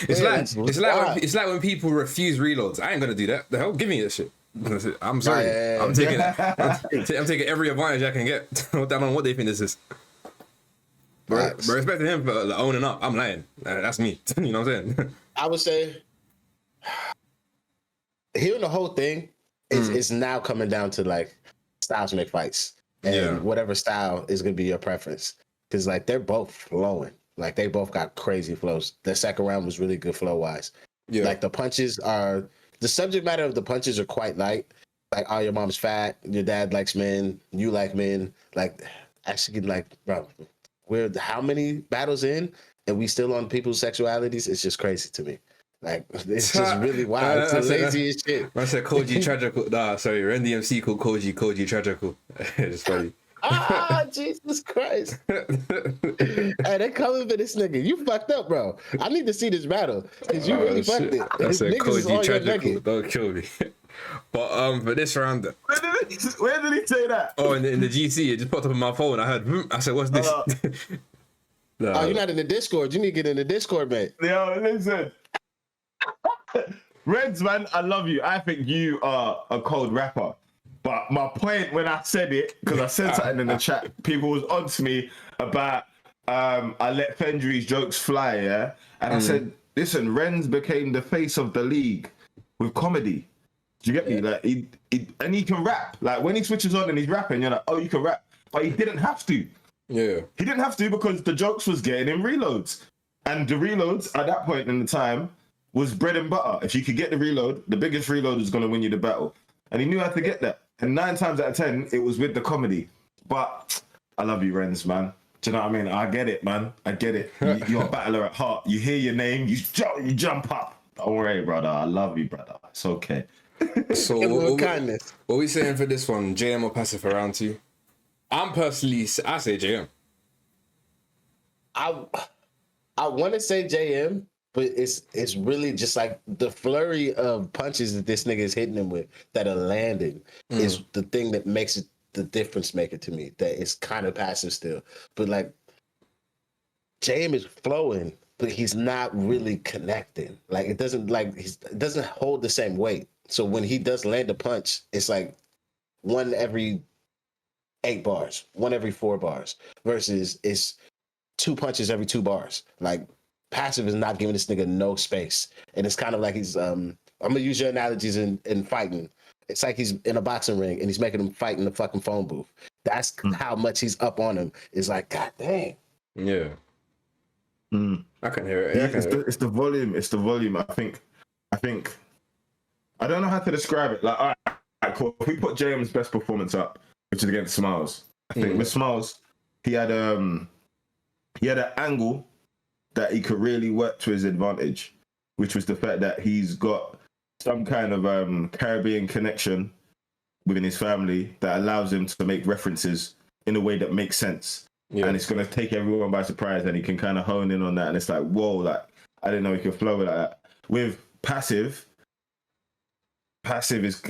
It's like when people refuse reloads. I ain't gonna do that. The hell, give me that shit. I'm sorry. Yeah. I'm taking I'm taking every advantage I can get. I don't know what they think this is. But respect to him for owning up. I'm lying. That's me. You know what I'm saying? I would say hearing the whole thing is now coming down to like styles make fights, and whatever style is gonna be your preference. Because like they're both flowing. Like they both got crazy flows. The second round was really good flow wise. Yeah. Like the subject matter of the punches are quite light. Like, oh, your mom's fat, your dad likes men, you like men. Like, actually, like, bro, we're how many battles in and we still on people's sexualities? It's just crazy to me. Like, it's just really wild. It's the laziest shit. I said Kojey Tragical. Nah, sorry, Ren DMC called Kojey Tragical. It's funny. Ah, Jesus Christ. Hey, they coming for this nigga. You fucked up, bro. I need to see this battle. Because you really fucked it. I said Kojey Tragical. Naked. Don't kill me. But for this round, Where did he say that? oh, in the GC, it just popped up on my phone. I heard, I said, "What's this?" No. Oh, you're not in the Discord. You need to get in the Discord, man. Yo, listen. Reds, man, I love you. I think you are a cold rapper. But my point when I said it, because I said something in the chat, people was on to me about I let Fendry's jokes fly, yeah? And I said, listen, Renz became the face of the league with comedy. Do you get me? Like and he can rap. Like when he switches on and he's rapping, you're like, oh, you can rap. But he didn't have to. Yeah. He didn't have to because the jokes was getting him reloads. And the reloads at that point in the time was bread and butter. If you could get the reload, the biggest reload was going to win you the battle. And he knew how to get that. And 9 times out of 10, it was with the comedy. But I love you, Renz, man. Do you know what I mean? I get it, man. I get it. You're a battler at heart. You hear your name, you jump up. Don't worry, brother. I love you, brother. It's okay. So what we saying for this one? JM or Passive for round 2? I'm personally, I say JM. I want to say JM, but it's really just like the flurry of punches that this nigga is hitting him with that are landing is the thing that makes it the difference maker to me. That it's kind of Passive still, but like JM is flowing, but he's not really connecting. Like it doesn't hold the same weight. So when he does land a punch, it's like one every 8 bars, one every 4 bars, versus it's 2 punches every 2 bars. Like Passive is not giving this nigga no space, and it's kind of like he's. I'm gonna use your analogies in fighting. It's like he's in a boxing ring and he's making him fight in the fucking phone booth. That's how much he's up on him. It's like, God damn. Yeah. I can hear it. It's the volume. It's the volume. I think. I don't know how to describe it. Like, all right, cool. If we put JM's best performance up, which is against Smiles, I think with Smiles, he had an angle that he could really work to his advantage, which was the fact that he's got some kind of Caribbean connection within his family that allows him to make references in a way that makes sense. Yeah. And it's going to take everyone by surprise, and he can kind of hone in on that. And it's like, whoa, like, I didn't know he could flow like that. With Passive is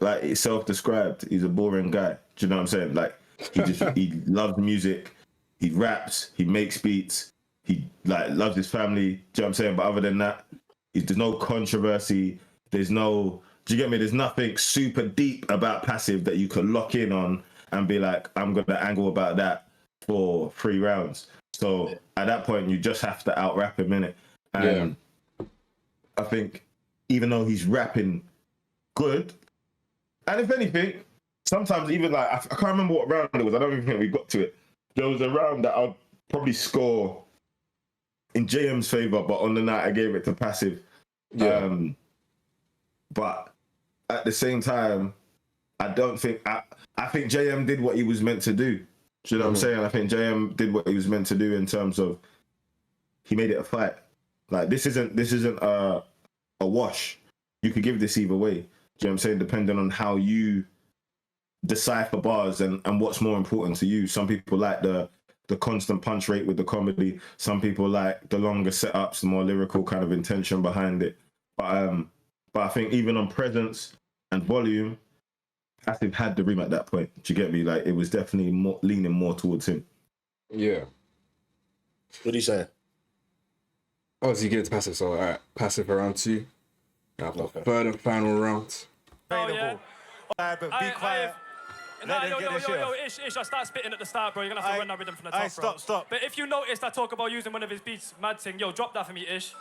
like self-described. He's a boring guy. Do you know what I'm saying? Like he loves music, he raps, he makes beats, he like loves his family. Do you know what I'm saying? But other than that, there's no controversy. There's no. Do you get me? There's nothing super deep about Passive that you could lock in on and be like, I'm gonna angle about that for 3 rounds. So at that point, you just have to out rap him, innit? And I think, even though he's rapping good, and if anything, sometimes even like, I can't remember what round it was, I don't even think we got to it. There was a round that I'd probably score in JM's favour, but on the night I gave it to Passive. Yeah. But at the same time, I think JM did what he was meant to do. Do you know what I'm saying? I think JM did what he was meant to do in terms of he made it a fight. Like this isn't a wash. You could give this either way. Do you know what I'm saying? Depending on how you decipher bars and what's more important to you. Some people like the constant punch rate with the comedy. Some people like the longer setups, the more lyrical kind of intention behind it. But I think even on presence and volume, Passive had the rim at that point. Do you get me? Like it was definitely leaning more towards him. Yeah. What are you saying? Oh, so you get it to Passive. So all right, Passive for round 2. Now for third and final round. Oh, yeah. But be quiet. Yo, Ish, I start spitting at the start, bro. You're gonna have to run that rhythm from the top, bro. Stop. But if you noticed, I talk about using one of his beats, Mad Thing. Yo, drop that for me, Ish.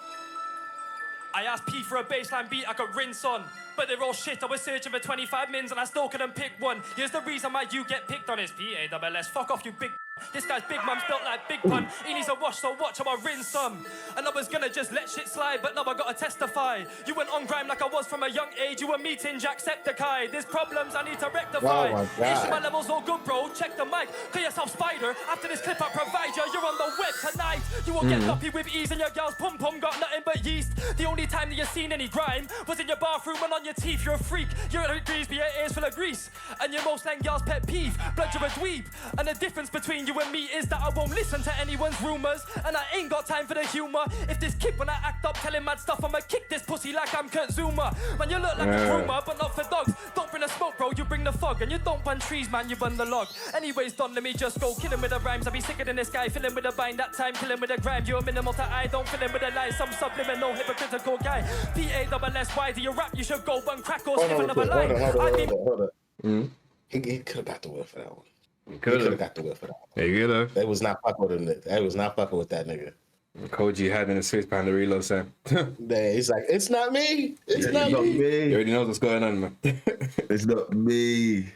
I asked P for a baseline beat I could rinse on, but they're all shit. I was searching for 25 mins and I still couldn't pick one. Here's the reason why you get picked on is PASS. Fuck off, you big. This guy's big mum's built like Big Pun. He needs a wash, so watch how I rinse some. And I was gonna just let shit slide, but now I gotta testify. You went on grime like I was from a young age. You were meeting Jacksepticeye. There's problems I need to rectify. Oh my God. My level's all good, bro. Check the mic. Clear yourself, spider. After this clip I provide you, you're on the web tonight. You won't get lucky with ease, and your girl's pum-pum got nothing but yeast. The only time that you've seen any grime was in your bathroom and on your teeth. You're a freak. You're a grease, but your ears full of grease. And your most lang girl's pet peeve. Blood, you're a dweeb. And the difference between you and me is that I won't listen to anyone's rumors, and I ain't got time for the humor. If this kid when I act up telling mad stuff, I'ma kick this pussy like I'm Kurt Zuma. Man, you look like a groomer, but not for dogs. Don't bring the smoke, bro, you bring the fog. And you don't burn trees, man, you burn the log. Anyways, done, let me just go. Kill him with the rhymes, I'll be sicker than this guy. Fill him with a bind, that time, kill him with a grime. You're a minimal to eye, don't fill him with a lie. Some subliminal, hypocritical guy. PASS, why do you rap? You should go bun crack or sniff another line. Hold on. He could have got the will for that one. He could have got the will for that one. Yeah, you know. They was not fucking with him. They was not fucking with that nigga. Kojey had in his face behind the reload sign. Yeah, he's like, it's not me. It's It's not not me. He me. already knows what's going on, man. It's not me.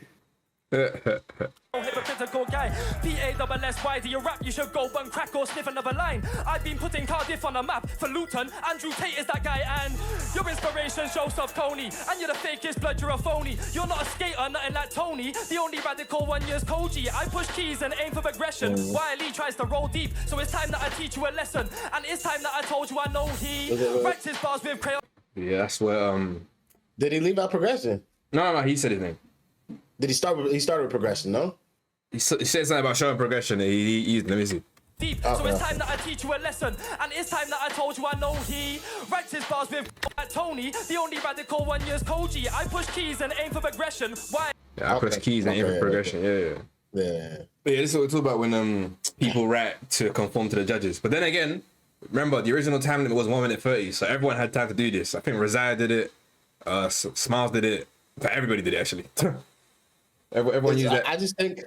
Hypocritical guy, P-A-S-S-Y, do you rap? You should go and crack or sniff another line. I've been putting Cardiff on a map for Luton. Andrew Tate is that guy, and your inspiration, Joseph Kony. And you're the fakest blood, you're a phony. You're not a skater, nothing like Tony. The only radical one year's Kojey. I push keys and aim for progression, while he tries to roll deep. So it's time that I teach you a lesson, and it's time that I told you I know he writes his bars with crayon. Yeah, that's where Did he leave out progression? no, he said his name. Did he start with, he started with progression, no? He said something about showing progression. Let me see. Deep. So it's time that I teach you a lesson, and it's time that I told you I know he writes his bars with Tony. The only radical one year's Kojey. I push keys and aim for progression. Why? Yeah, I press keys and aim for progression. Yeah. Yeah. But yeah, this is what we're talking about when people rap to conform to the judges. But then again, remember the original time limit was 1 minute 30, so everyone had time to do this. I think Razai did it, Smiles did it, but everybody did it actually. Everyone used that. I just think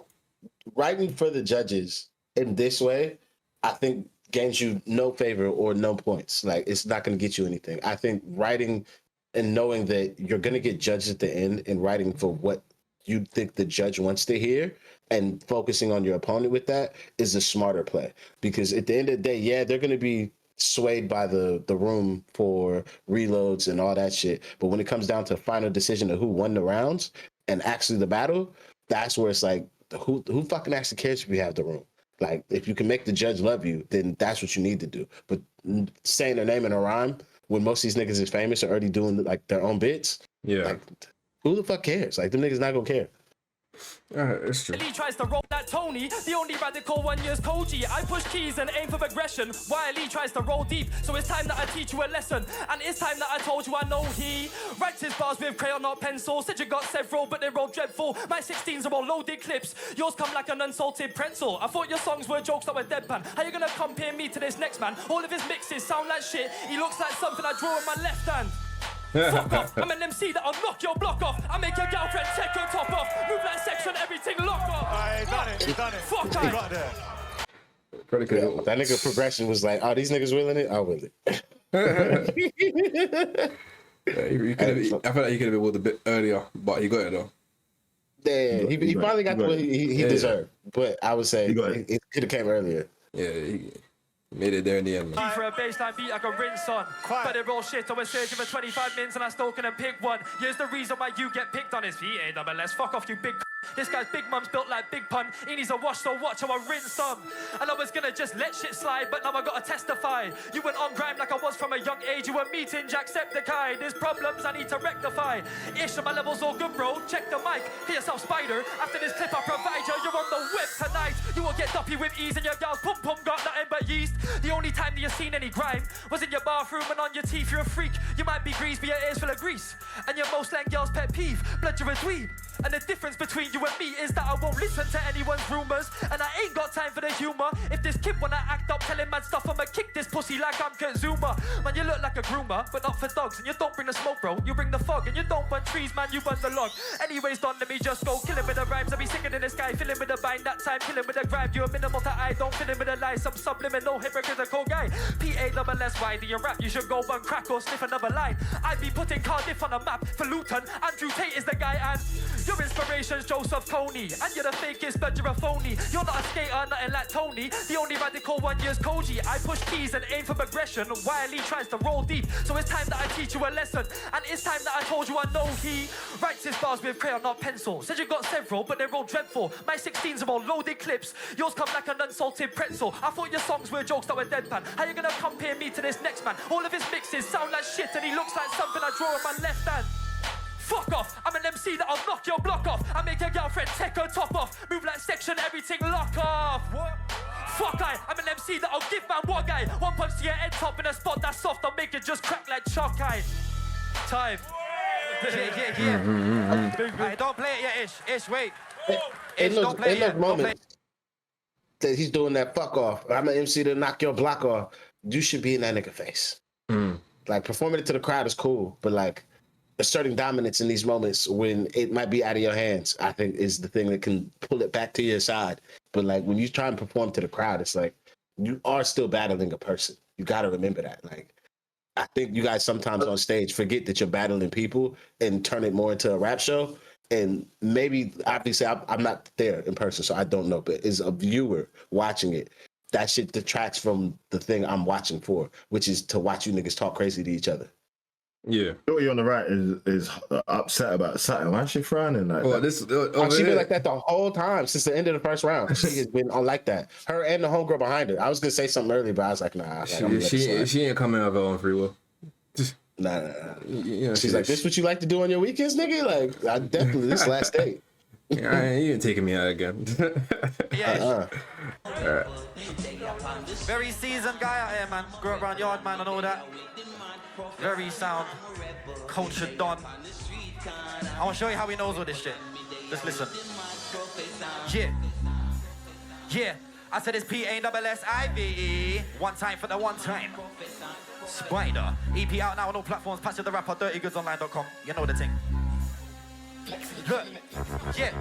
writing for the judges in this way, I think gains you no favor or no points. Like, it's not going to get you anything. I think writing and knowing that you're going to get judged at the end and writing for what you think the judge wants to hear and focusing on your opponent with that is a smarter play. Because at the end of the day, yeah, they're going to be swayed by the room for reloads and all that shit. But when it comes down to final decision of who won the rounds and actually the battle, that's where it's like, who fucking actually cares if you have the room? Like, if you can make the judge love you, then that's what you need to do. But saying their name in a rhyme when most of these niggas is famous are already doing like their own bits, Yeah. like, who the fuck cares? Like, them niggas not gonna care. It's true. He tries to roll that Tony, the only radical one year's Kojey. I push keys and aim for progression, while he tries to roll deep. So it's time that I teach you a lesson, and it's time that I told you I know he writes his bars with crayon, not pencil. Said you got several, but they're all dreadful. My 16s are all loaded clips. Yours come like an unsalted pretzel. I thought your songs were jokes that were deadpan. How you gonna compare me to this next man? All of his mixes sound like shit. He looks like something I draw with my left hand. Fuck off, I'm an MC that'll knock your block off. I make your girlfriend take her top off. Move like section, everything lock off. He done it. Fuck He I. got there. Probably could. That nigga progression was like, oh, these niggas willing it? I'll will it. I feel like he could have been with a bit earlier, but he got it though. Yeah, he finally got what he deserved. But I would say He got it. it could have came earlier. Yeah, he made it there in the end, man. For a baseline beat, I can rinse on. But they're all shit. I was searching for 25 minutes and I still couldn't pick one. Here's the reason why you get picked on his P-A-S-S. Fuck off, you big. This guy's big mum's built like Big Pun. He needs a wash, so watch how I rinse some. And I was gonna just let shit slide, but now I gotta testify. You went on grime like I was from a young age. You were meeting Jacksepticeye. There's problems I need to rectify. Ish, my level's all good, bro. Check the mic. Hear yourself, Spider. After this clip, I provide you. You're on the whip tonight. You will get duppy with ease, and your gal's pum pum got nothing but yeast. The only time that you've seen any grime was in your bathroom and on your teeth. You're a freak. You might be greased, but your ears full of grease. And your most lang girl's pet peeve, blood, you're a dweeb. And the difference between you and me is that I won't listen to anyone's rumors, and I ain't got time for the humor. If this kid wanna act up, tell him mad stuff, I'ma kick this pussy like I'm Kazuma. Man, you look like a groomer, but not for dogs. And you don't bring the smoke, bro. You bring the fog, and you don't burn trees, man. You burn the log. Anyways, don't let me just go kill him with the rhymes. I'll be singing in the sky, fill him with the bind. That time, kill him with the grind. You're a minimal to I don't fill him with a lie. Some subliminal hypocritical guy. P-A-S-S-Y, do you rap? You should go and crack or sniff another line. I'd be putting Cardiff on a map for Luton. Andrew Tate is the guy, and your inspiration's Joseph Kony. And you're the fakest, but you're a phony. You're not a skater, nothing like Tony. The only radical one year's Kojey. I push keys and aim for progression, while he tries to roll deep. So it's time that I teach you a lesson, and it's time that I told you I know he writes his bars with crayon, not pencil. Said you got several, but they're all dreadful. My 16s are all loaded clips. Yours come like an unsalted pretzel. I thought your songs were jokes that were deadpan. How you gonna compare me to this next man? All of his mixes sound like shit, and he looks like something I draw with my left hand. Fuck off, I'm an MC that'll knock your block off. I make your girlfriend take her top off. Move like section, everything lock off. What? Fuck I'm an MC that'll give man one guy. One punch to your head top in a spot that's soft. I'll make it just crack like chalk eye. Time. Yeah. Hey, don't play it yet, Ish, wait. In Don't those play it yet. Don't play moments that he's doing that fuck off, I'm an MC to knock your block off, you should be in that nigga face. Like, performing it to the crowd is cool, but like asserting dominance in these moments when it might be out of your hands, I think is the thing that can pull it back to your side. But like when you try and perform to the crowd, it's like you are still battling a person. You got to remember that. Like, I think you guys sometimes on stage forget that you're battling people and turn it more into a rap show. And maybe, obviously, I'm not there in person, so I don't know. But as a viewer watching it, that shit detracts from the thing I'm watching for, which is to watch you niggas talk crazy to each other. Yeah. Shorty on the right is upset about something. Why is she frowning like that? This She's been like that the whole time since the end of the first round. She has been on like that. Her and the homegirl behind her. I was gonna say something earlier, but I was like, nah. Like, she ain't coming of her own free will. Nah. You know, she's like, this what you like to do on your weekends, nigga? Like, I definitely this last date. Yeah, you ain't taking me out again. Yeah. Alright. Very seasoned guy out here, man. Grew up around yard, man, and all that. Very sound, cultured don. I want to show you how he knows all this shit. Just listen. Yeah. I said it's P-A-S-S-I-V-E. One time for the one time. Spider. EP out now on all platforms. Patch of the rapper, dirtygoodsonline.com. You know the thing. Look, yeah,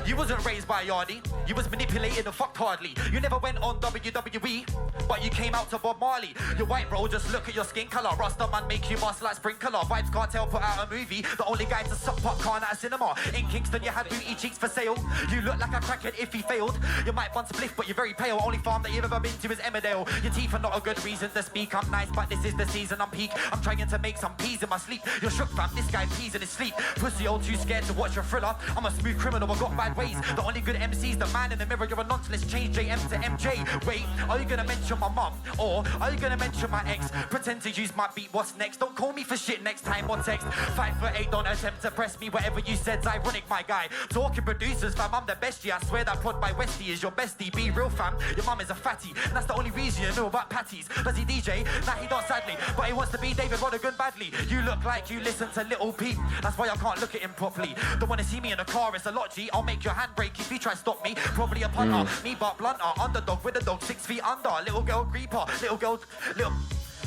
you wasn't raised by a yardie, you was manipulated and fucked hardly. You never went on WWE, but you came out to Bob Marley. You're white, bro, just look at your skin color. Rasta man make you bust like sprinkler. Vibes Cartel put out a movie, the only guy to suck popcorn at a cinema. In Kingston, you had booty cheeks for sale. You look like a crackhead if he failed. You might want spliff, but you're very pale. Only farm that you've ever been to is Emmerdale. Your teeth are not a good reason to speak. I'm nice, but this is the season I'm peak. I'm trying to make some peas in my sleep. You're shook, fam, this guy peas in his sleep. Pussy old too scared to watch your thriller. I'm a smooth criminal, I got bad ways. The only good MC's the man in the mirror. You're a nonce, let's change JM to MJ. Wait, are you gonna mention my mum? Or are you gonna mention my ex? Pretend to use my beat, what's next? Don't call me for shit next time on text. 5'8", don't attempt to press me. Whatever you said's ironic, my guy. Talking producers, fam, I'm the best, yeah. I swear that pod by Westie is your bestie. Be real, fam, your mum is a fatty. And that's the only reason you know about patties. Does he DJ? Nah, he don't, sadly. But he wants to be David Rodigan badly. You look like you listen to Little Peep. That's why I can't look at him properly. Don't wanna see me in a car, it's a lot, G. I'll make your hand break if you try to stop me. Probably a punter, me but blunter. Underdog with a dog, 6 feet under. Little girl creeper, little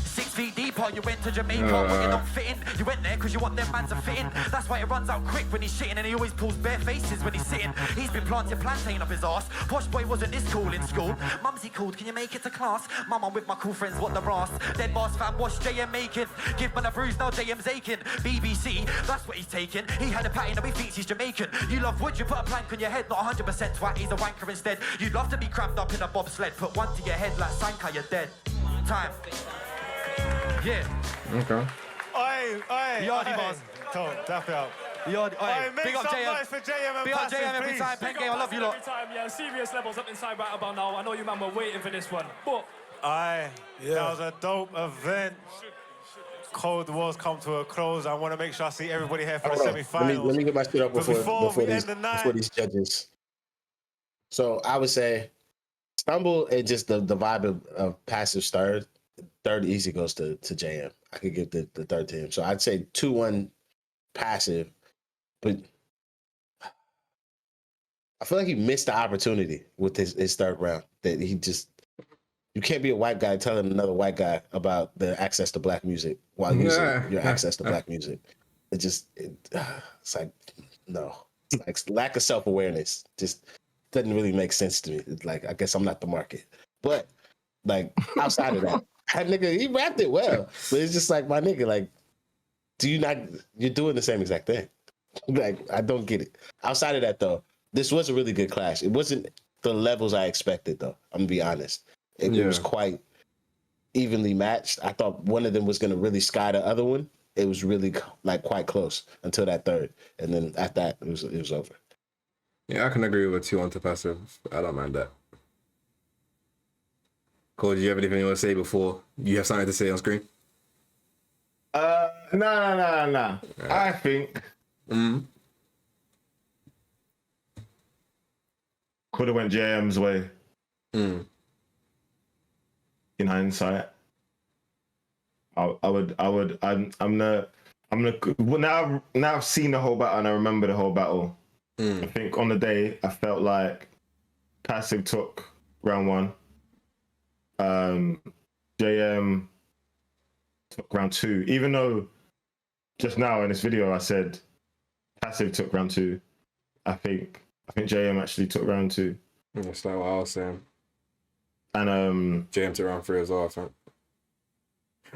6 feet deeper. You went to Jamaica when you don't fit in. You went there because you want them man to fit in. That's why it runs out quick when he's shitting, and he always pulls bare faces when he's sitting. He's been planting plantain up his arse. Posh boy wasn't this cool in school. Mumsy called, can you make it to class? Mum, I'm with my cool friends, what the brass. Dead boss fam, what's JM making? Give man a bruise, now JM's aching. BBC, that's what he's taking. He had a pattern and he thinks he's Jamaican. You love wood, you put a plank on your head, not 100% twat, he's a wanker instead. You'd love to be crammed up in a bobsled. Put one to your head like Sanka, you're dead. Time. Yeah. Okay. Oi. Yardy bars. Tap it out. Yardy. Oi, make Big up some JM. noise for JM and Big up Passive, JM every please. time. Pengame, I love you lot. Every time, yeah, serious levels up inside right about now. I know you man were waiting for this one, but That was a dope event. Cold War's come to a close. I want to make sure I see everybody here for the Hold on. semi-finals. Let me get my shit up But before we end the night, before these judges. So I would say Stumble and just the vibe of Passive third easy goes to JM. I could give the third to him. So I'd say 2-1 Passive, but I feel like he missed the opportunity with his third round. That he just, you can't be a white guy telling another white guy about the access to black music while using your access to black music. It's like, no. It's like lack of self-awareness. Just doesn't really make sense to me. It's like, I guess I'm not the market. But like outside of that nigga, he rapped it well. But it's just like, my nigga, like, you're doing the same exact thing. Like, I don't get it. Outside of that though, this was a really good clash. It wasn't the levels I expected though. I'm gonna be honest. It was quite evenly matched. I thought one of them was gonna really sky the other one. It was really like quite close until that third, and then after that, it was over. Yeah, I can agree with 2-1 to Passive. I don't mind that. Cole, do you have anything you want to say before you have something to say on screen? No. Right. I think could have went JM's way. In hindsight, I'm gonna well, now I've seen the whole battle and I remember the whole battle. I think on the day I felt like Passive took round one. JM took round two, even though just now in this video I said Passive took round two. I think JM actually took round two. That's not what I was saying. and JM took round 3 as well, I think.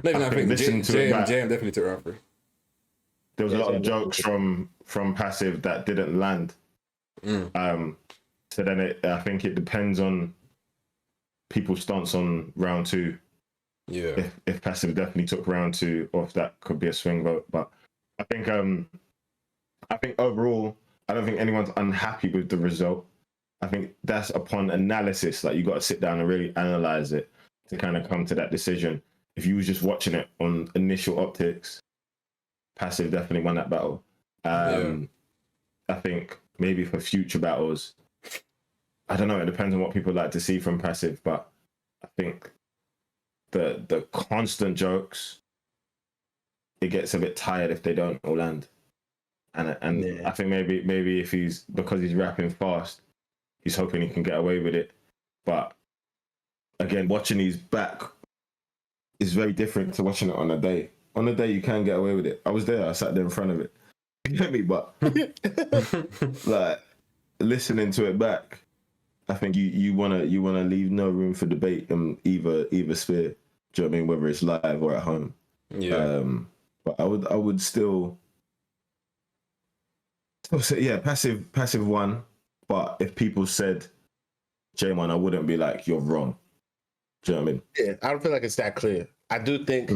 Not even I think listen to it back. JM definitely took round 3. there was a lot of jokes from Passive that didn't land. So then I think it depends on people's stance on round 2. Yeah. If Passive definitely took round 2, or if that could be a swing vote. But I think overall, I don't think anyone's unhappy with the result. I think that's upon analysis. Like, you got to sit down and really analyze it to kind of come to that decision. If you was just watching it on initial optics, Passive definitely won that battle. I think maybe for future battles, I don't know. It depends on what people like to see from Passive, but I think the constant jokes, it gets a bit tired if they don't all land. And I think maybe if because he's rapping fast, he's hoping he can get away with it. But again, watching his back is very different to watching it on a day. On a day, you can get away with it. I was there. I sat there in front of it. You get me? But like listening to it back, I think you wanna leave no room for debate in either sphere. Do you know what I mean? Whether it's live or at home. Yeah. But I would still say, yeah, passive won. But if people said J1, I wouldn't be like, you're wrong. Do you know what I mean? Yeah, I don't feel like it's that clear. I do think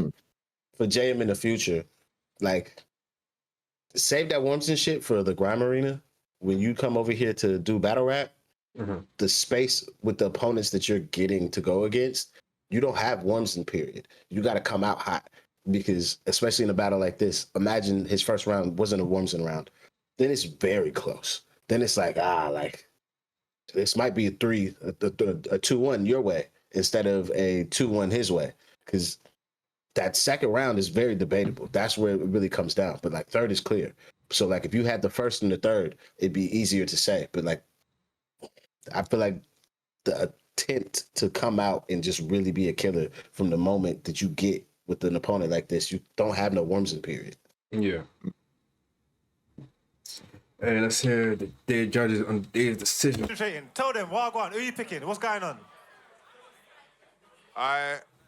for JM in the future, like, save that Wormson shit for the Grime Arena. When you come over here to do battle rap, the space with the opponents that you're getting to go against, you don't have Wormson, period. You got to come out hot, because especially in a battle like this, imagine his first round wasn't a Wormson round. Then it's very close. Then it's like, this might be a 2-1 your way instead of a 2-1 his way. Because that second round is very debatable. That's where it really comes down. But like, third is clear. So like, if you had the first and the third, it'd be easier to say. But like, I feel like the attempt to come out and just really be a killer from the moment that you get with an opponent like this, you don't have no Wormson, period. Yeah. Hey, let's hear the judges on the decision. Tell them, Wagwan, who are you picking? What's going on?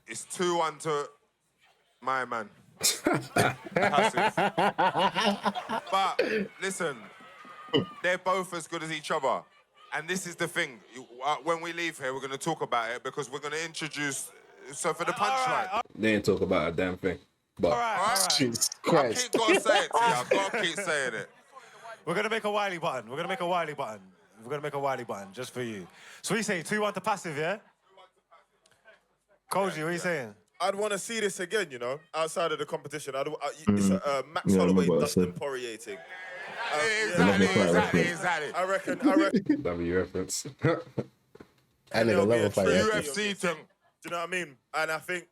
It's 2-1 to my man. Passive. But listen, they're both as good as each other. And this is the thing. When we leave here, we're going to talk about it, because we're going to introduce... So for the punchline... They didn't talk about a damn thing. But All right. Jesus I Christ. keep got to say it to you. I've got to keep saying it. We're going to make a Wiley button. Just for you. So what are you saying? 2-1 to Passive, yeah? Kojey, what are you saying? I'd want to see this again, you know, outside of the competition. It's a Max Holloway, Dustin Poirier thing. Exactly. I reckon. W reference. And it'll be a fight. true UFC thing. Do you know what I mean? And I think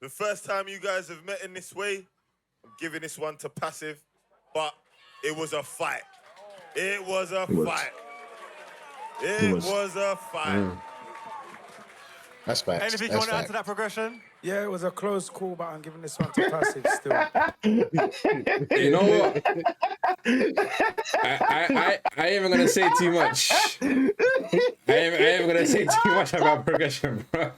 the first time you guys have met in this way, I'm giving this one to Passive, but it was a fight. It was a fight. That's facts. Anything you want to add to that progression? Yeah, it was a close call, but I'm giving this one to Passive still. You know what? I ain't even gonna say too much. I ain't even gonna say too much about progression, bro.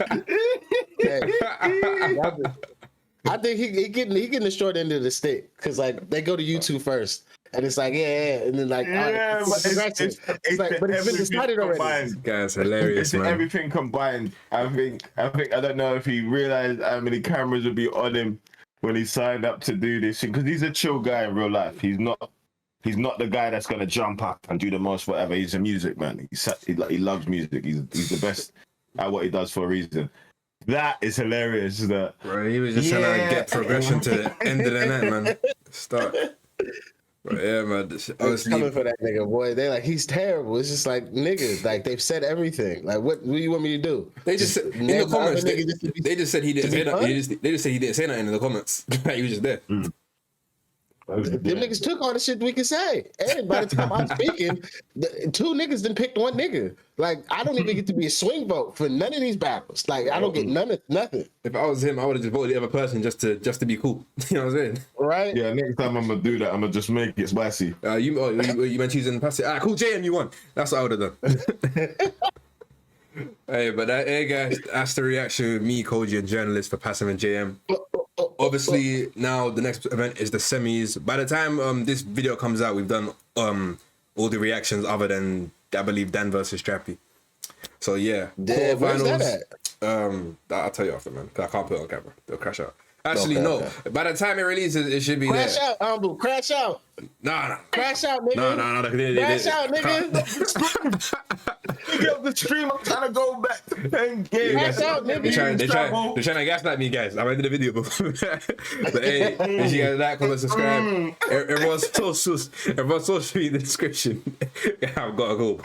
I think he getting the short end of the stick, because like they go to YouTube first, and it's like and then like it's like, but it's been decided already. This guy's hilarious, man. Everything combined, I think I don't know if he realized how many cameras would be on him when he signed up to do this, because he's a chill guy in real life. He's not the guy that's gonna jump up and do the most whatever. He's a music man. He loves music. He's the best at what he does for a reason. That is hilarious. That Bro, he was just trying to get progression to the end of the night, man. Start. But yeah, man. I was coming for that nigga, boy. They like, he's terrible. It's just like, niggas, like they've said everything. Like, what do you want me to do? They just said, in the comments. They just said he didn't say nothing. They just said he didn't say nothing in the comments. Like, he was just there. Them niggas took all the shit we could say. And by the time I'm speaking, two niggas done picked one nigga. Like, I don't even get to be a swing vote for none of these battles. Like, I don't get nothing. If I was him, I would have just voted the other person just to be cool. You know what I'm saying? Right? Yeah, next time I'm gonna do that, I'm gonna just make it spicy. You meant choosing Passive. Cool, JM, you won. That's what I would have done. Hey, but hey guys, that's the reaction with me, Kojey, and Jurnalist for Passive and JM. Obviously, now the next event is the semis. By the time this video comes out, we've done all the reactions other than, I believe, Dan versus Trappy. So yeah, Damn, where's that at? I'll tell you after, man, because I can't put it on camera. It'll crash out. Actually, no. By the time it releases, it should be Crash there. out, Ambu. Crash out. Nah. Crash out, nigga. No. Crash out, nigga. Pick up the stream. I'm trying to go back to Pengame. Crash out, nigga. They're trying to gaslight me, guys. I ended the video before. But hey, if you guys like, comment, subscribe. Everyone's social in the description. I've got to go.